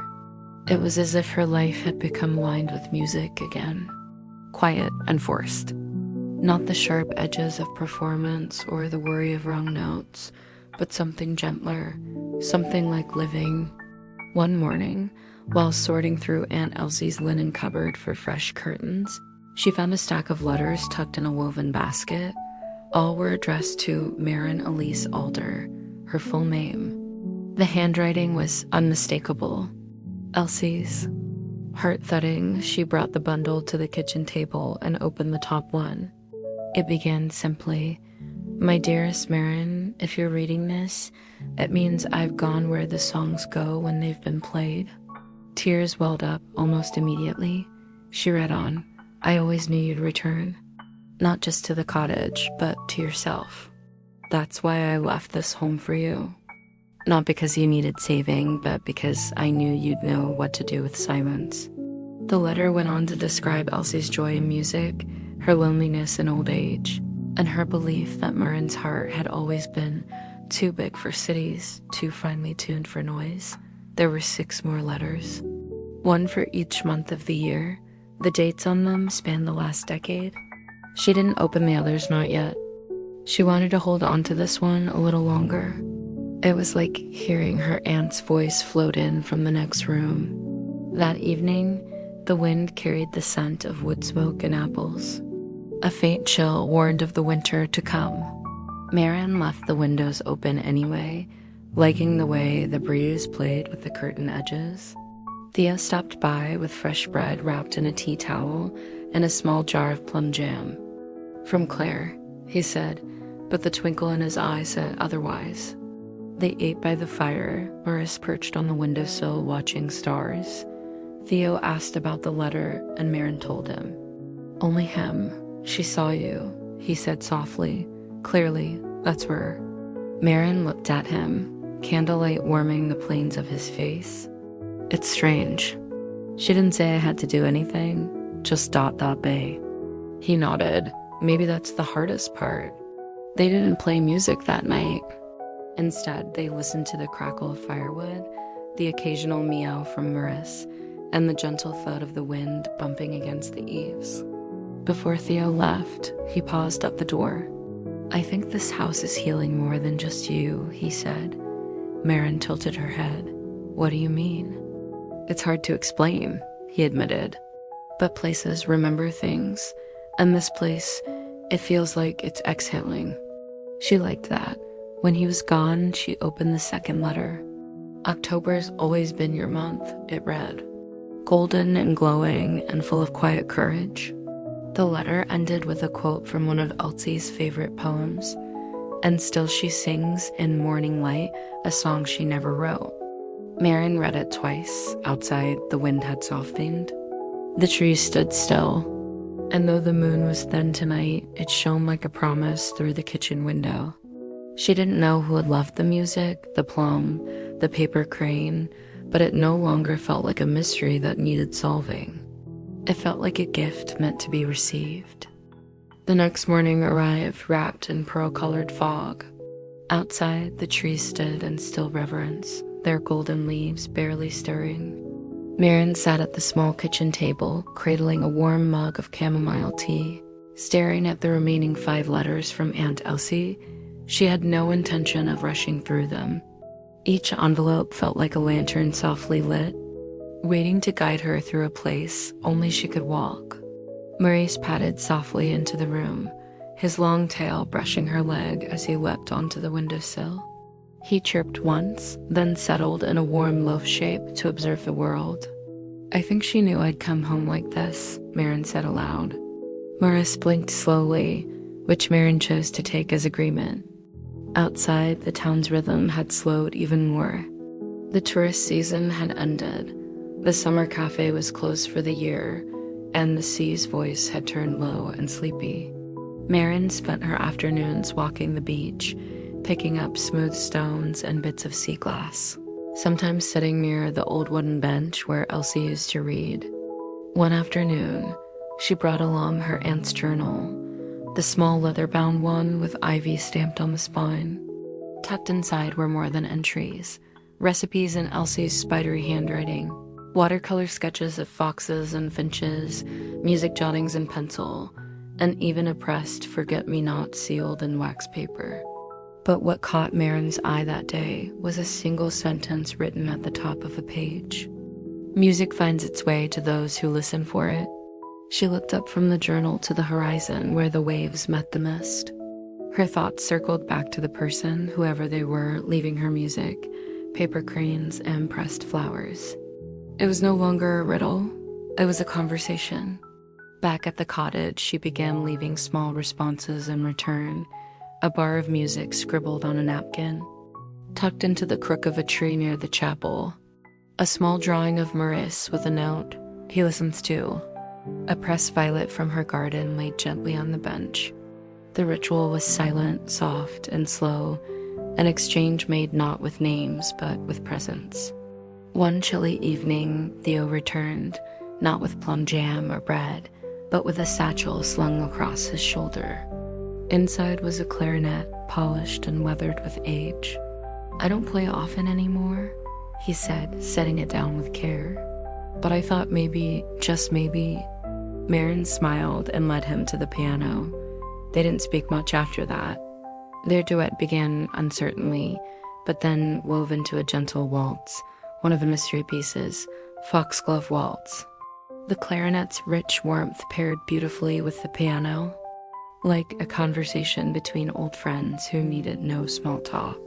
It was as if her life had become lined with music again, quiet and forced. Not the sharp edges of performance or the worry of wrong notes, but something gentler, something like living. One morning, while sorting through Aunt Elsie's linen cupboard for fresh curtains, she found a stack of letters tucked in a woven basket. All were addressed to Maren Elise Alder, her full name. The handwriting was unmistakable. Elsie's. Heart thudding, she brought the bundle to the kitchen table and opened the top one. It began simply, "My dearest Maren, if you're reading this, it means I've gone where the songs go when they've been played." Tears welled up almost immediately. She read on, "I always knew you'd return. Not just to the cottage, but to yourself. That's why I left this home for you. Not because you needed saving, but because I knew you'd know what to do with silence." The letter went on to describe Elsie's joy in music, her loneliness in old age, and her belief that Maren's heart had always been too big for cities, too finely tuned for noise. There were 6 more letters, one for each month of the year. The dates on them spanned the last decade. She didn't open the others, not yet. She wanted to hold on to this one a little longer. It was like hearing her aunt's voice float in from the next room. That evening, the wind carried the scent of wood smoke and apples. A faint chill warned of the winter to come. Maren left the windows open anyway, liking the way the breeze played with the curtain edges. Theo stopped by with fresh bread wrapped in a tea towel and a small jar of plum jam. "From Claire," he said, but the twinkle in his eye said otherwise. They ate by the fire, Maurice perched on the windowsill watching stars. Theo asked about the letter, and Maren told him. Only him. She saw you, he said softly. Clearly, that's her. Maren looked at him, candlelight warming the planes of his face. It's strange. She didn't say I had to do anything, just ... Bay. He nodded. Maybe that's the hardest part. They didn't play music that night. Instead, they listened to the crackle of firewood, the occasional meow from Maurice, and the gentle thud of the wind bumping against the eaves. Before Theo left, he paused at the door. I think this house is healing more than just you, he said. Maren tilted her head. What do you mean? It's hard to explain, he admitted. But places remember things, and this place, it feels like it's exhaling. She liked that. When he was gone, she opened the second letter. October's always been your month, it read. Golden and glowing and full of quiet courage. The letter ended with a quote from one of Elsie's favorite poems. And still she sings in morning light, a song she never wrote. Maren read it twice. Outside, the wind had softened. The trees stood still, and though the moon was thin tonight, it shone like a promise through the kitchen window. She didn't know who had left the music, the plum, the paper crane, but it no longer felt like a mystery that needed solving. It felt like a gift meant to be received. The next morning arrived wrapped in pearl-colored fog. Outside, the trees stood in still reverence, their golden leaves barely stirring. Maren sat at the small kitchen table, cradling a warm mug of chamomile tea. Staring at the remaining 5 letters from Aunt Elsie, she had no intention of rushing through them. Each envelope felt like a lantern softly lit, waiting to guide her through a place only she could walk. Maurice padded softly into the room, his long tail brushing her leg as he leapt onto the windowsill. He chirped once, then settled in a warm loaf shape to observe the world. I think she knew I'd come home like this, Maren said aloud. Maurice blinked slowly, which Maren chose to take as agreement. Outside, the town's rhythm had slowed even more. The tourist season had ended. The summer cafe was closed for the year, and the sea's voice had turned low and sleepy. Maren spent her afternoons walking the beach, picking up smooth stones and bits of sea glass, sometimes sitting near the old wooden bench where Elsie used to read. One afternoon, she brought along her aunt's journal, the small leather-bound one with ivy stamped on the spine. Tucked inside were more than entries, recipes in Elsie's spidery handwriting, watercolor sketches of foxes and finches, music jottings in pencil, and even a pressed forget-me-not sealed in wax paper. But what caught Maren's eye that day was a single sentence written at the top of a page. Music finds its way to those who listen for it. She looked up from the journal to the horizon where the waves met the mist. Her thoughts circled back to the person, whoever they were, leaving her music, paper cranes, and pressed flowers. It was no longer a riddle. It was a conversation. Back at the cottage, she began leaving small responses in return, a bar of music scribbled on a napkin. Tucked into the crook of a tree near the chapel, a small drawing of Maurice with a note, he listens too. A pressed violet from her garden laid gently on the bench. The ritual was silent, soft, and slow, an exchange made not with names, but with presence. One chilly evening, Theo returned, not with plum jam or bread, but with a satchel slung across his shoulder. Inside was a clarinet, polished and weathered with age. I don't play often anymore, he said, setting it down with care. But I thought maybe, just maybe. Maren smiled and led him to the piano. They didn't speak much after that. Their duet began uncertainly, but then wove into a gentle waltz, one of the mystery pieces, Foxglove Waltz. The clarinet's rich warmth paired beautifully with the piano, like a conversation between old friends who needed no small talk.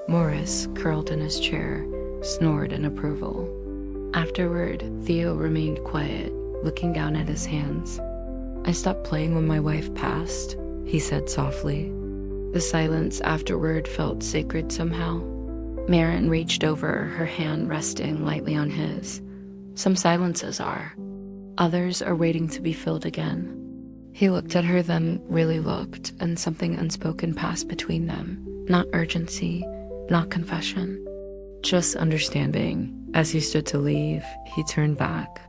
Maurice, curled in his chair, snored in approval. Afterward, Theo remained quiet, looking down at his hands. I stopped playing when my wife passed, he said softly. The silence afterward felt sacred somehow. Maren reached over, her hand resting lightly on his. Some silences are. Others are waiting to be filled again. He looked at her, then really looked, and something unspoken passed between them. Not urgency, not confession, just understanding. As he stood to leave, he turned back.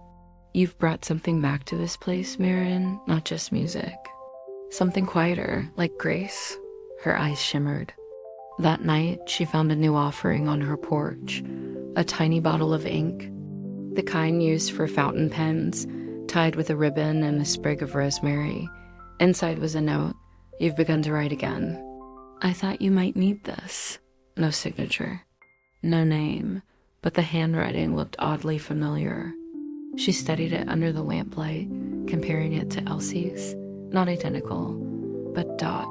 You've brought something back to this place, Maren, not just music. Something quieter, like grace. Her eyes shimmered. That night, she found a new offering on her porch, a tiny bottle of ink, the kind used for fountain pens, tied with a ribbon and a sprig of rosemary. Inside was a note. You've begun to write again. I thought you might need this. No signature. No name, but the handwriting looked oddly familiar. She studied it under the lamplight, comparing it to Elsie's. Not identical, but dot,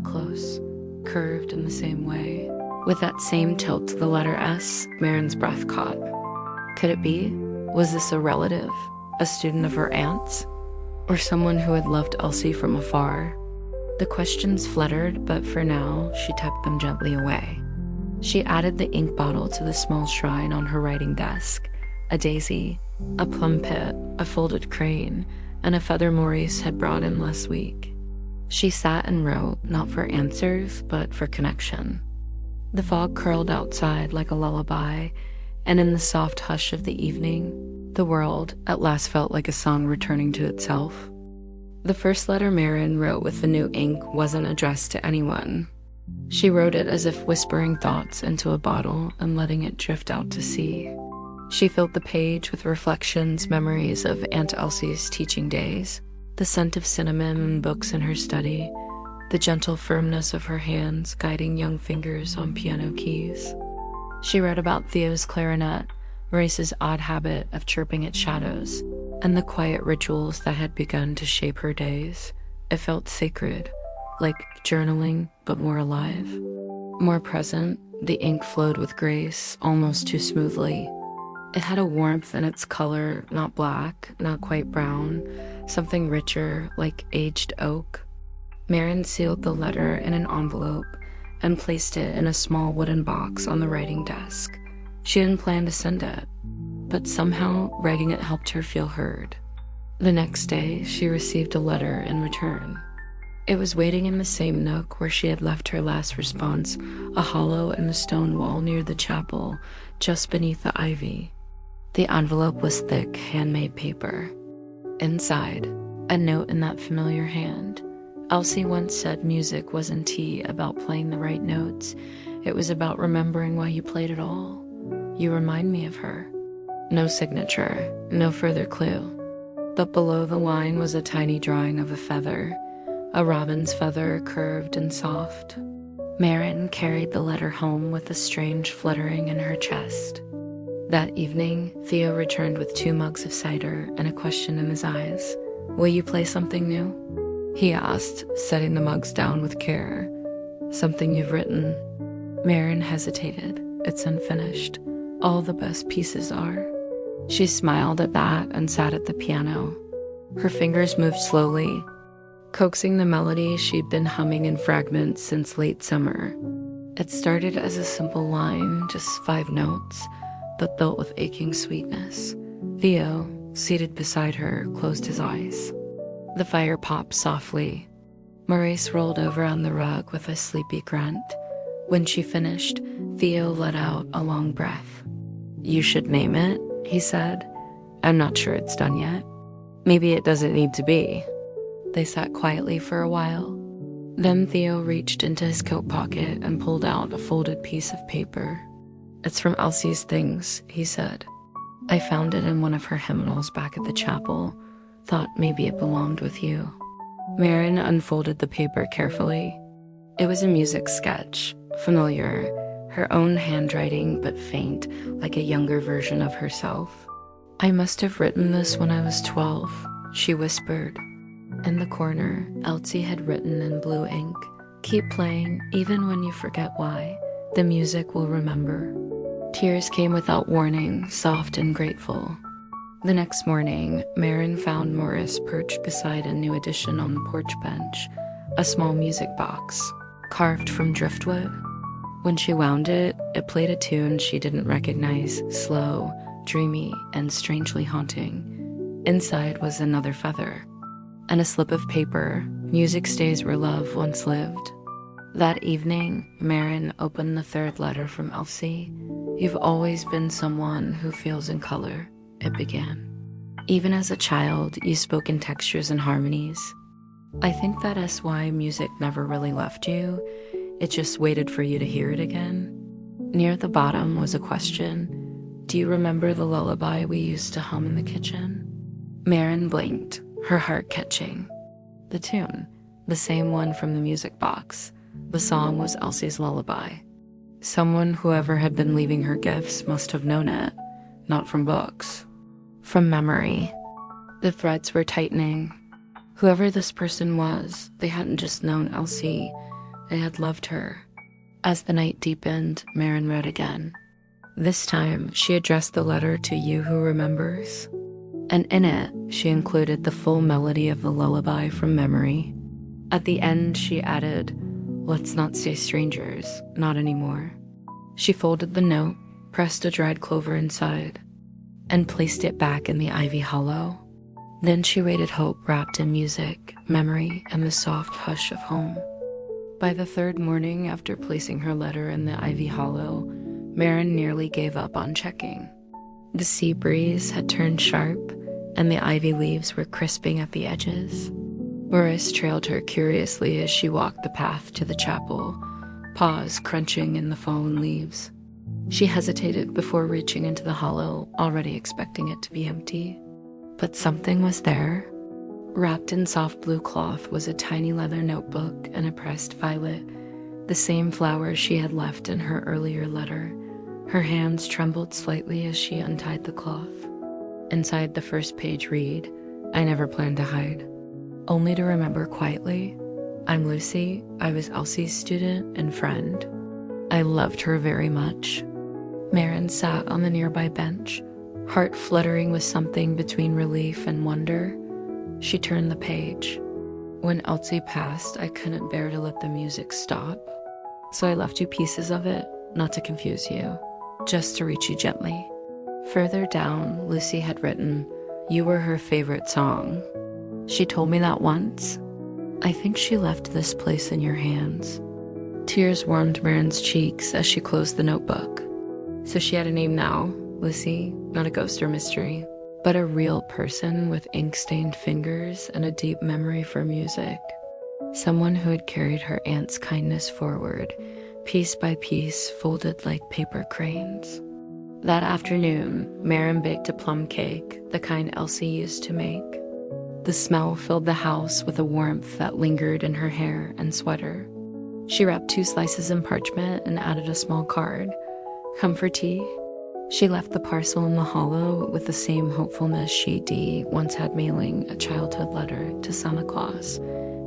close, curved in the same way. With that same tilt to the letter S, Maren's breath caught. Could it be? Was this a relative? A student of her aunt's? Or someone who had loved Elsie from afar? The questions fluttered, but for now, she tucked them gently away. She added the ink bottle to the small shrine on her writing desk. A daisy, a plum pit, a folded crane, and a feather Maurice had brought in last week. She sat and wrote, not for answers, but for connection. The fog curled outside like a lullaby, and in the soft hush of the evening, the world at last felt like a song returning to itself. The first letter Maren wrote with the new ink wasn't addressed to anyone. She wrote it as if whispering thoughts into a bottle and letting it drift out to sea. She filled the page with reflections, memories of Aunt Elsie's teaching days, the scent of cinnamon and books in her study, the gentle firmness of her hands guiding young fingers on piano keys. She wrote about Theo's clarinet, Maurice's odd habit of chirping at shadows, and the quiet rituals that had begun to shape her days. It felt sacred, like journaling, but more alive. More present, the ink flowed with grace, almost too smoothly. It had a warmth in its color, not black, not quite brown, something richer, like aged oak. Maren sealed the letter in an envelope and placed it in a small wooden box on the writing desk. She didn't plan to send it, but somehow writing it helped her feel heard. The next day, she received a letter in return. It was waiting in the same nook where she had left her last response, a hollow in the stone wall near the chapel, just beneath the ivy. The envelope was thick, handmade paper. Inside, a note in that familiar hand. Elsie once said music wasn't about playing the right notes. It was about remembering why you played it all. You remind me of her. No signature, no further clue. But below the line was a tiny drawing of a feather, a robin's feather, curved and soft. Maren carried the letter home with a strange fluttering in her chest. That evening, Theo returned with 2 mugs of cider and a question in his eyes. Will you play something new? He asked, setting the mugs down with care. Something you've written. Maren hesitated. It's unfinished. All the best pieces are. She smiled at that and sat at the piano. Her fingers moved slowly, coaxing the melody she'd been humming in fragments since late summer. It started as a simple line, just 5 notes, but built with aching sweetness. Theo, seated beside her, closed his eyes. The fire popped softly. Maurice rolled over on the rug with a sleepy grunt. When she finished, Theo let out a long breath. You should name it, he said. I'm not sure it's done yet. Maybe it doesn't need to be. They sat quietly for a while. Then Theo reached into his coat pocket and pulled out a folded piece of paper. It's from Elsie's things, he said. I found it in one of her hymnals back at the chapel. Thought maybe it belonged with you. Maren unfolded the paper carefully. It was a music sketch, familiar, her own handwriting but faint, like a younger version of herself. I must have written this when I was 12, she whispered. In the corner, Elsie had written in blue ink, keep playing even when you forget why. The music will remember. Tears came without warning, soft and grateful. The next morning, Maren found Maurice perched beside a new edition on the porch bench, a small music box, carved from driftwood. When she wound it, it played a tune she didn't recognize, slow, dreamy, and strangely haunting. Inside was another feather, and a slip of paper, music stays where love once lived. That evening, Maren opened the third letter from Elsie. You've always been someone who feels in color, it began. Even as a child, you spoke in textures and harmonies. I think that's why music never really left you. It just waited for you to hear it again. Near the bottom was a question. Do you remember the lullaby we used to hum in the kitchen? Maren blinked, her heart catching. The tune, the same one from the music box. The song was Elsie's lullaby. Whoever had been leaving her gifts must have known it, not from books, from memory. The threads were tightening. Whoever this person was, they hadn't just known Elsie, they had loved her. As the night deepened, Maren read again. This time, she addressed the letter to You Who Remembers, and in it, she included the full melody of the lullaby from memory. At the end, she added, Let's not stay strangers, not anymore. She folded the note, pressed a dried clover inside, and placed it back in the ivy hollow. Then she waited hope wrapped in music, memory, and the soft hush of home. By the third morning after placing her letter in the ivy hollow, Maren nearly gave up on checking. The sea breeze had turned sharp, and the ivy leaves were crisping at the edges. Maurice trailed her curiously as she walked the path to the chapel, paws crunching in the fallen leaves. She hesitated before reaching into the hollow, already expecting it to be empty. But something was there. Wrapped in soft blue cloth was a tiny leather notebook and a pressed violet, the same flower she had left in her earlier letter. Her hands trembled slightly as she untied the cloth. Inside the first page read, I never planned to hide, only to remember quietly. I'm Lucy. I was Elsie's student and friend. I loved her very much. Maren sat on the nearby bench, heart fluttering with something between relief and wonder. She turned the page. When Elsie passed, I couldn't bear to let the music stop. So I left you pieces of it, not to confuse you, just to reach you gently. Further down, Lucy had written, You were her favorite song. She told me that once. I think she left this place in your hands. Tears warmed Maren's cheeks as she closed the notebook. So she had a name now, Lucy, not a ghost or mystery, but a real person with ink-stained fingers and a deep memory for music. Someone who had carried her aunt's kindness forward, piece by piece, folded like paper cranes. That afternoon, Maren baked a plum cake, the kind Elsie used to make. The smell filled the house with a warmth that lingered in her hair and sweater. She wrapped 2 slices in parchment and added a small card. Come for tea? She left the parcel in the hollow with the same hopefulness she once had mailing a childhood letter to Santa Claus.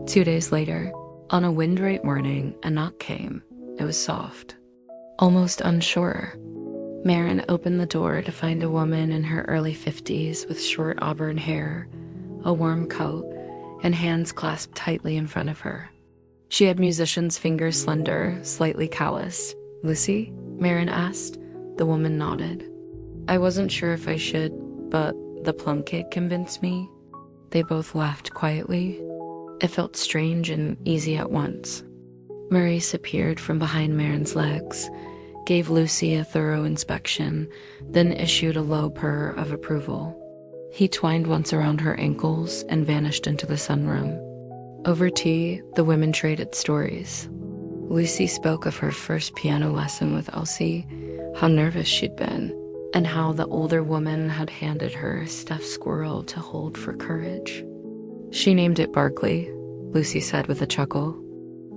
2 days later, on a wind-right morning, a knock came. It was soft, almost unsure. Maren opened the door to find a woman in her early 50s with short auburn hair, a warm coat, and hands clasped tightly in front of her. She had musician's fingers, slender, slightly calloused. Lucy? Maren asked. The woman nodded. I wasn't sure if I should, but the plum cake convinced me. They both laughed quietly. It felt strange and easy at once. Maurice appeared from behind Maren's legs, gave Lucy a thorough inspection, then issued a low purr of approval. He twined once around her ankles and vanished into the sunroom. Over tea, the women traded stories. Lucy spoke of her first piano lesson with Elsie, how nervous she'd been, and how the older woman had handed her a stuffed squirrel to hold for courage. She named it Barkley, Lucy said with a chuckle.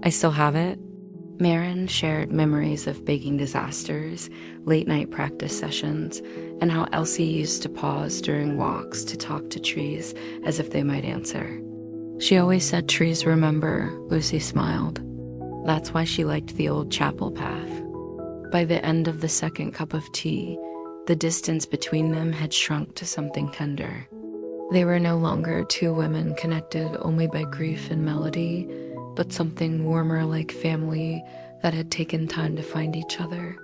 I still have it. Maren shared memories of baking disasters, late-night practice sessions, and how Elsie used to pause during walks to talk to trees as if they might answer. She always said trees remember, Lucy smiled. That's why she liked the old chapel path. By the end of the second cup of tea, the distance between them had shrunk to something tender. They were no longer 2 women connected only by grief and melody. but something warmer like family that had taken time to find each other.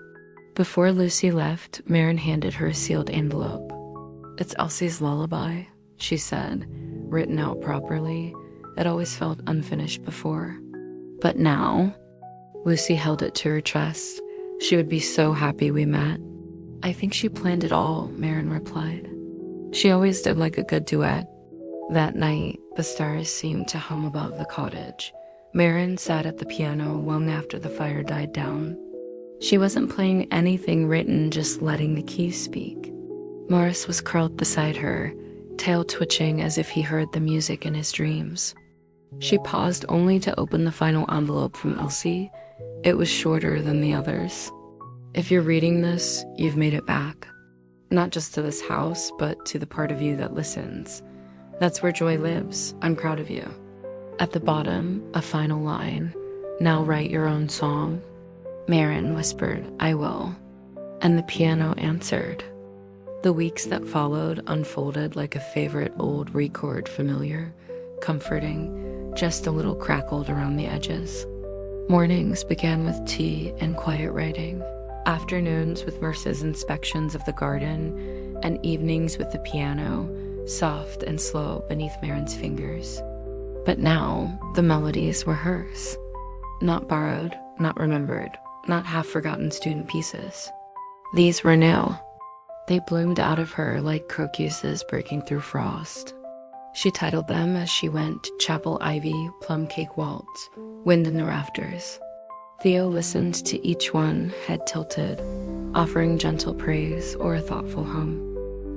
Before Lucy left, Maren handed her a sealed envelope. "It's Elsie's lullaby," she said, written out properly. It always felt unfinished before. But now, Lucy held it to her chest. "She would be so happy we met." "I think she planned it all," Maren replied. "She always did like a good duet." That night, the stars seemed to hum above the cottage. Maren sat at the piano long after the fire died down. She wasn't playing anything written, just letting the keys speak. Maurice was curled beside her, tail twitching as if he heard the music in his dreams. She paused only to open the final envelope from Elsie. It was shorter than the others. "If you're reading this, you've made it back. Not just to this house, but to the part of you that listens. That's where joy lives. I'm proud of you." At the bottom, a final line. "Now write your own song." Maren whispered, "I will." And the piano answered. The weeks that followed unfolded like a favorite old record, familiar, comforting, just a little crackled around the edges. Mornings began with tea and quiet writing, afternoons with Maurice's inspections of the garden, and evenings with the piano, soft and slow beneath Maren's fingers. But now, the melodies were hers. Not borrowed, not remembered, not half-forgotten student pieces. These were new. They bloomed out of her like crocuses breaking through frost. She titled them as she went: Chapel Ivy, Plum Cake Waltz, Wind in the Rafters. Theo listened to each one, head tilted, offering gentle praise or a thoughtful hum.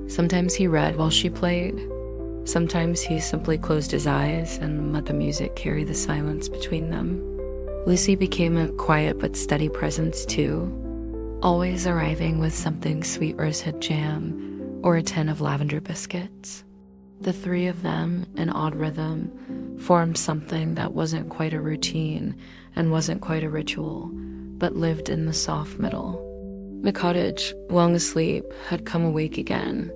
Sometimes he read while she played. Sometimes he simply closed his eyes and let the music carry the silence between them. Lucy became a quiet but steady presence too, always arriving with something sweet rosehead jam or a tin of lavender biscuits. The three of them, in odd rhythm, formed something that wasn't quite a routine and wasn't quite a ritual, but lived in the soft middle. The cottage, long asleep, had come awake again.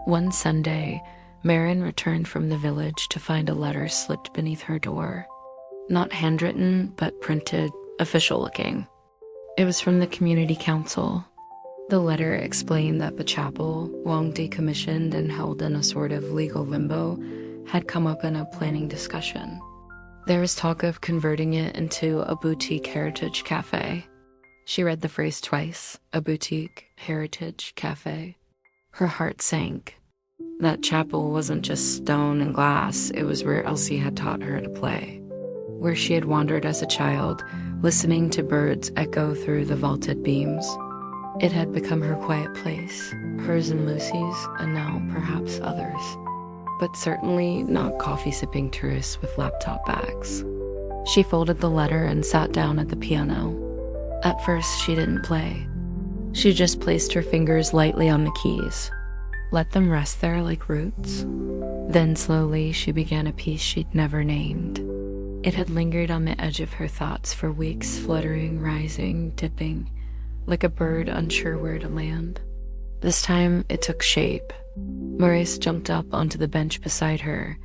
One Sunday, Maren returned from the village to find a letter slipped beneath her door. Not handwritten, but printed, official looking. It was from the community council. The letter explained that the chapel, long decommissioned and held in a sort of legal limbo, had come up in a planning discussion. There was talk of converting it into a boutique heritage cafe. She read the phrase twice: a boutique heritage cafe. Her heart sank. That chapel wasn't just stone and glass, it was where Elsie had taught her to play, where she had wandered as a child, listening to birds echo through the vaulted beams. It had become her quiet place, hers and Lucy's, and now perhaps others. But certainly not coffee-sipping tourists with laptop bags. She folded the letter and sat down at the piano. At first, she didn't play. She just placed her fingers lightly on the keys, let them rest there like roots. Then slowly, she began a piece she'd never named. It had lingered on the edge of her thoughts for weeks, fluttering, rising, dipping, like a bird unsure where to land. This time, it took shape. Maurice jumped up onto the bench beside her,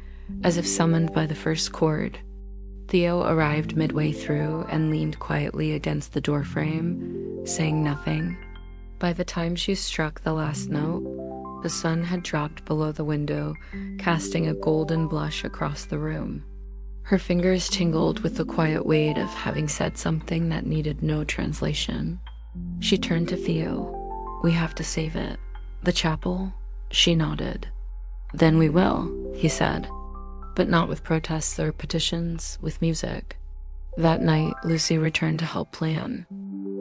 as if summoned by the first chord. Theo arrived midway through and leaned quietly against the doorframe, saying nothing. By the time she struck the last note, the sun had dropped below the window, casting a golden blush across the room. Her fingers tingled with the quiet weight of having said something that needed no translation. She turned to Theo. "We have to save it. The chapel?" She nodded. "Then we will," he said. But not with protests or petitions, with music. That night, Lucy returned to help plan.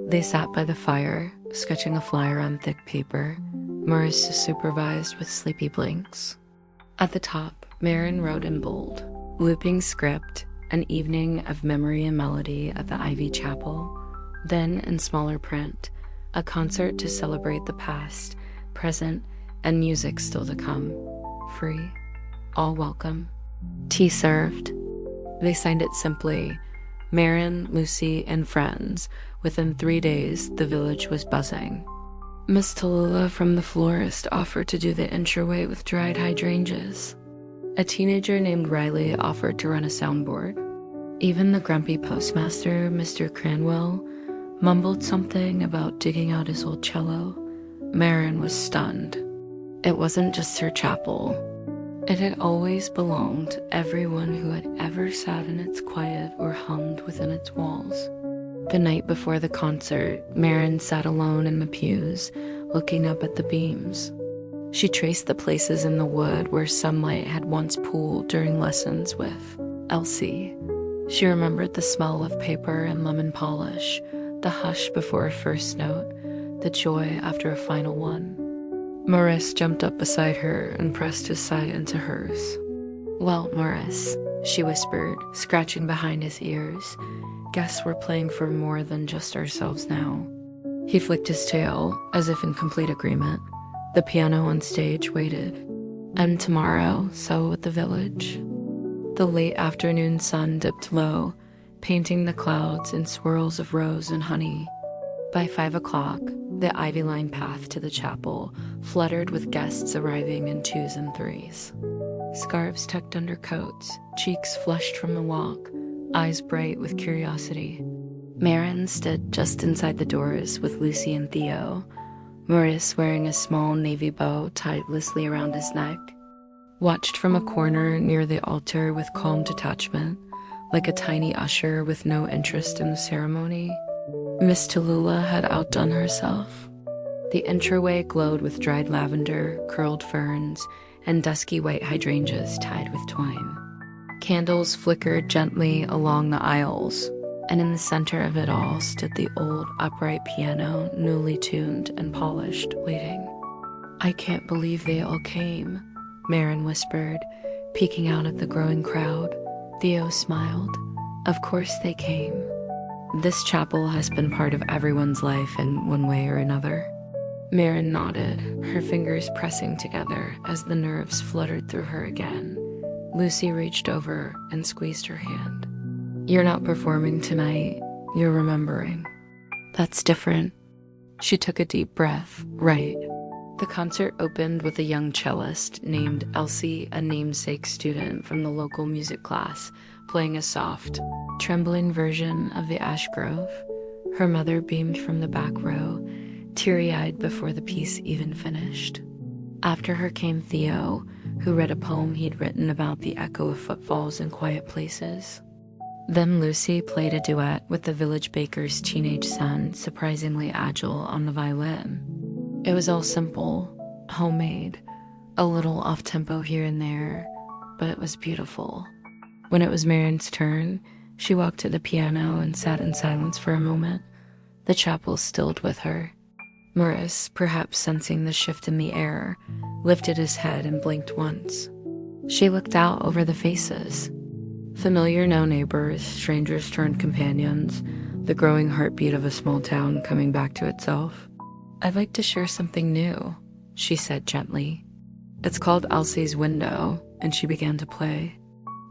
They sat by the fire, sketching a flyer on thick paper. Maurice supervised with sleepy blinks. At the top, Maren wrote in bold, looping script, an evening of memory and melody at the Ivy Chapel. Then, in smaller print, a concert to celebrate the past, present, and music still to come. Free, all welcome. Tea served. They signed it simply, Maren, Lucy, and friends. Within 3 days, the village was buzzing. Miss Tallulah from the florist offered to do the entryway with dried hydrangeas. A teenager named Riley offered to run a soundboard. Even the grumpy postmaster, Mr. Cranwell, mumbled something about digging out his old cello. Maren was stunned. It wasn't just her chapel. It had always belonged to everyone who had ever sat in its quiet or hummed within its walls. The night before the concert, Maren sat alone in the pews, looking up at the beams. She traced the places in the wood where sunlight had once pooled during lessons with Elsie. She remembered the smell of paper and lemon polish, the hush before a first note, the joy after a final one. Maurice jumped up beside her and pressed his side into hers. "Well, Maurice," she whispered, scratching behind his ears. "Guess we're playing for more than just ourselves now." He flicked his tail, as if in complete agreement. The piano on stage waited. And tomorrow, so would the village. The late afternoon sun dipped low, painting the clouds in swirls of rose and honey. By 5 o'clock, the ivy-lined path to the chapel fluttered with guests arriving in 2s and 3s. Scarves tucked under coats, cheeks flushed from the walk, eyes bright with curiosity. Maren stood just inside the doors with Lucy and Theo, Maurice wearing a small navy bow tied loosely around his neck. Watched from a corner near the altar with calm detachment, like a tiny usher with no interest in the ceremony. Miss Tallulah had outdone herself. The entryway glowed with dried lavender, curled ferns, and dusky white hydrangeas tied with twine. Candles flickered gently along the aisles, and in the center of it all stood the old upright piano, newly tuned and polished, waiting. "I can't believe they all came," Maren whispered, peeking out at the growing crowd. Theo smiled. "Of course they came." This chapel has been part of everyone's life in one way or another. Maren nodded, her fingers pressing together as the nerves fluttered through her again. Lucy reached over and squeezed her hand. "You're not performing tonight, you're remembering." "That's different." She took a deep breath. "Right." The concert opened with a young cellist named Elsie, a namesake student from the local music class, playing a soft, trembling version of the Ash Grove. Her mother beamed from the back row, teary-eyed before the piece even finished. After her came Theo, who read a poem he'd written about the echo of footfalls in quiet places. Then Lucy played a duet with the village baker's teenage son, surprisingly agile on the violin. It was all simple, homemade, a little off-tempo here and there, but it was beautiful. When it was Maren's turn, she walked to the piano and sat in silence for a moment. The chapel stilled with her. Maurice, perhaps sensing the shift in the air, lifted his head and blinked once. She looked out over the faces. Familiar no neighbors, strangers turned companions, the growing heartbeat of a small town coming back to itself. "I'd like to share something new," she said gently. "It's called Elsie's Window," and she began to play.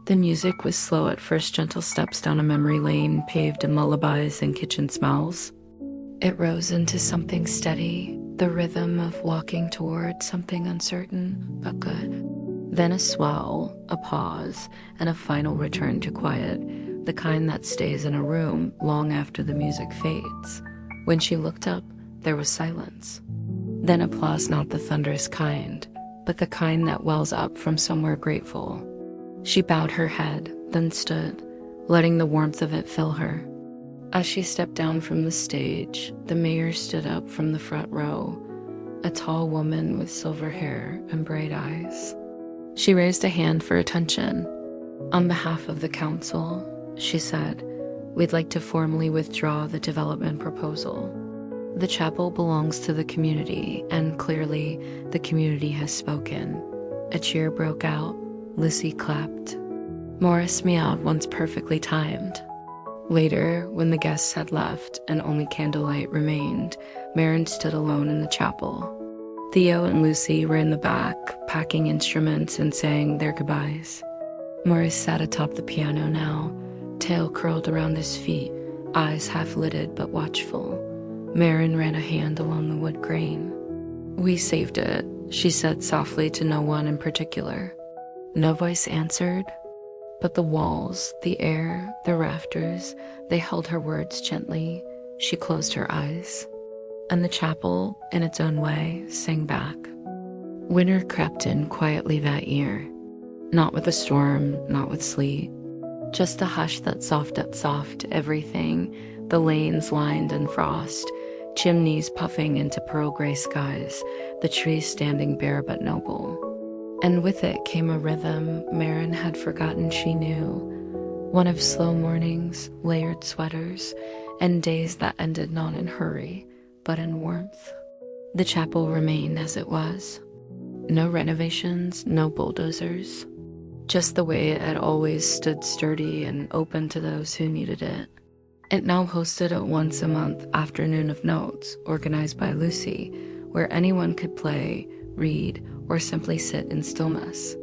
The music was slow at first, gentle steps down a memory lane paved in lullabies and kitchen smells. It rose into something steady, the rhythm of walking toward something uncertain but good. Then a swell, a pause, and a final return to quiet, the kind that stays in a room long after the music fades. When she looked up, there was silence. Then applause, not the thunderous kind, but the kind that wells up from somewhere grateful. She bowed her head, then stood, letting the warmth of it fill her. As she stepped down from the stage, the mayor stood up from the front row, a tall woman with silver hair and bright eyes. She raised a hand for attention. "On behalf of the council," she said, "we'd like to formally withdraw the development proposal. The chapel belongs to the community, and clearly the community has spoken." A cheer broke out. Lucy clapped. Maurice meowed once perfectly timed. Later, when the guests had left and only candlelight remained, Maren stood alone in the chapel. Theo and Lucy were in the back, packing instruments and saying their goodbyes. Maurice sat atop the piano now, tail curled around his feet, eyes half-lidded but watchful. Maren ran a hand along the wood grain. "We saved it," she said softly to no one in particular. No voice answered. But the walls, the air, the rafters, they held her words gently. She closed her eyes. And the chapel, in its own way, sang back. Winter crept in quietly that year. Not with a storm, not with sleet. Just a hush that soft everything, the lanes lined in frost, chimneys puffing into pearl gray skies, the trees standing bare but noble. And with it came a rhythm Maren had forgotten she knew, one of slow mornings, layered sweaters, and days that ended not in hurry, but in warmth. The chapel remained as it was. No renovations, no bulldozers. Just the way it had always stood sturdy and open to those who needed it. It now hosted a once-a-month afternoon of notes organized by Lucy, where anyone could play, read, or simply sit in stillness.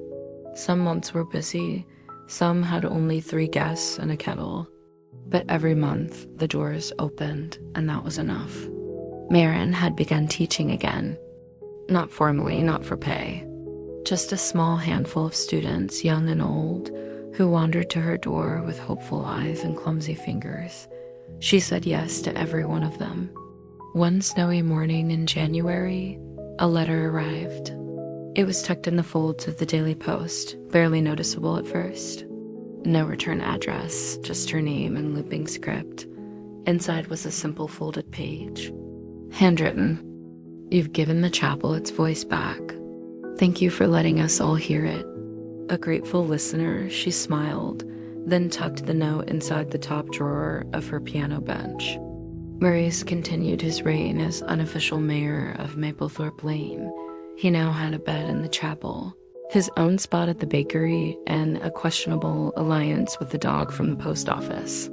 Some months were busy, some had only 3 guests and a kettle. But every month, the doors opened, and that was enough. Maren had begun teaching again. Not formally, not for pay. Just a small handful of students, young and old, who wandered to her door with hopeful eyes and clumsy fingers. She said yes to every one of them. One snowy morning in January, a letter arrived. It was tucked in the folds of the Daily Post, barely noticeable at first. No return address, just her name and looping script. Inside was a simple folded page. Handwritten. You've given the chapel its voice back. Thank you for letting us all hear it. A grateful listener, she smiled, then tucked the note inside the top drawer of her piano bench. Maurice continued his reign as unofficial mayor of Maplethorpe Lane. He now had a bed in the chapel, his own spot at the bakery, and a questionable alliance with the dog from the post office.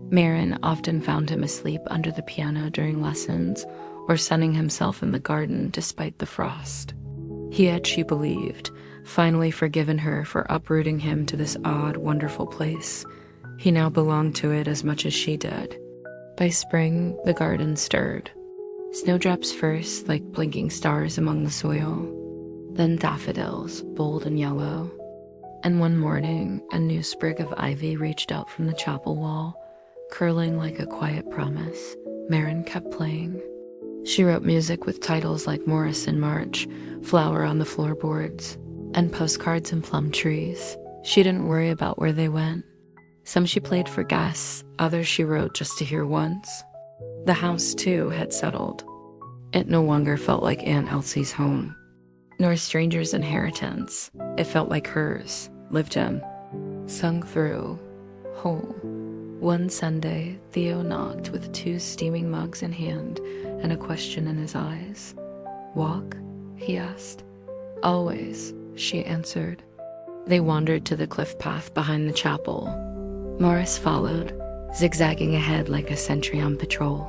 Maren often found him asleep under the piano during lessons, or sunning himself in the garden despite the frost. He had, she believed, finally forgiven her for uprooting him to this odd, wonderful place. He now belonged to it as much as she did. By spring, the garden stirred. Snowdrops first, like blinking stars among the soil. Then daffodils, bold and yellow. And one morning, a new sprig of ivy reached out from the chapel wall, curling like a quiet promise. Maren kept playing. She wrote music with titles like Maurice in March, Flower on the Floorboards, and postcards and plum trees. She didn't worry about where they went. Some she played for guests, others she wrote just to hear once. The house, too, had settled. It no longer felt like Aunt Elsie's home, nor a stranger's inheritance. It felt like hers, lived in, sung through, whole. One Sunday, Theo knocked with 2 steaming mugs in hand and a question in his eyes. Walk? He asked. Always, she answered. They wandered to the cliff path behind the chapel. Maurice followed, zigzagging ahead like a sentry on patrol.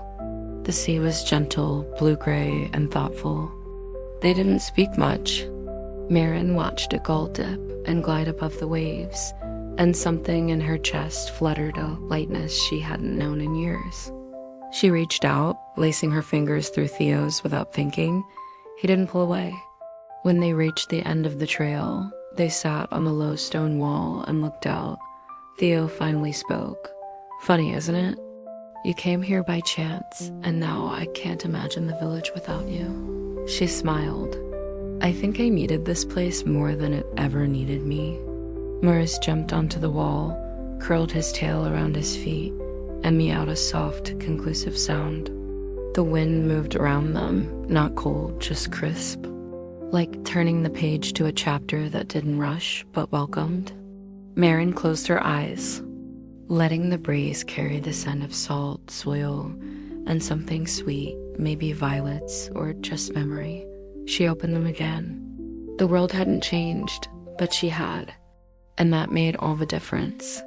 The sea was gentle, blue-gray, and thoughtful. They didn't speak much. Maren watched a gull dip and glide above the waves, and something in her chest fluttered a lightness she hadn't known in years. She reached out, lacing her fingers through Theo's without thinking. He didn't pull away. When they reached the end of the trail, they sat on the low stone wall and looked out. Theo finally spoke. Funny, isn't it? You came here by chance, and now I can't imagine the village without you. She smiled. I think I needed this place more than it ever needed me. Maurice jumped onto the wall, curled his tail around his feet, and meowed a soft, conclusive sound. The wind moved around them, not cold, just crisp, like turning the page to a chapter that didn't rush, but welcomed. Maren closed her eyes, letting the breeze carry the scent of salt, soil, and something sweet, maybe violets or just memory. She opened them again. The world hadn't changed, but she had, and that made all the difference.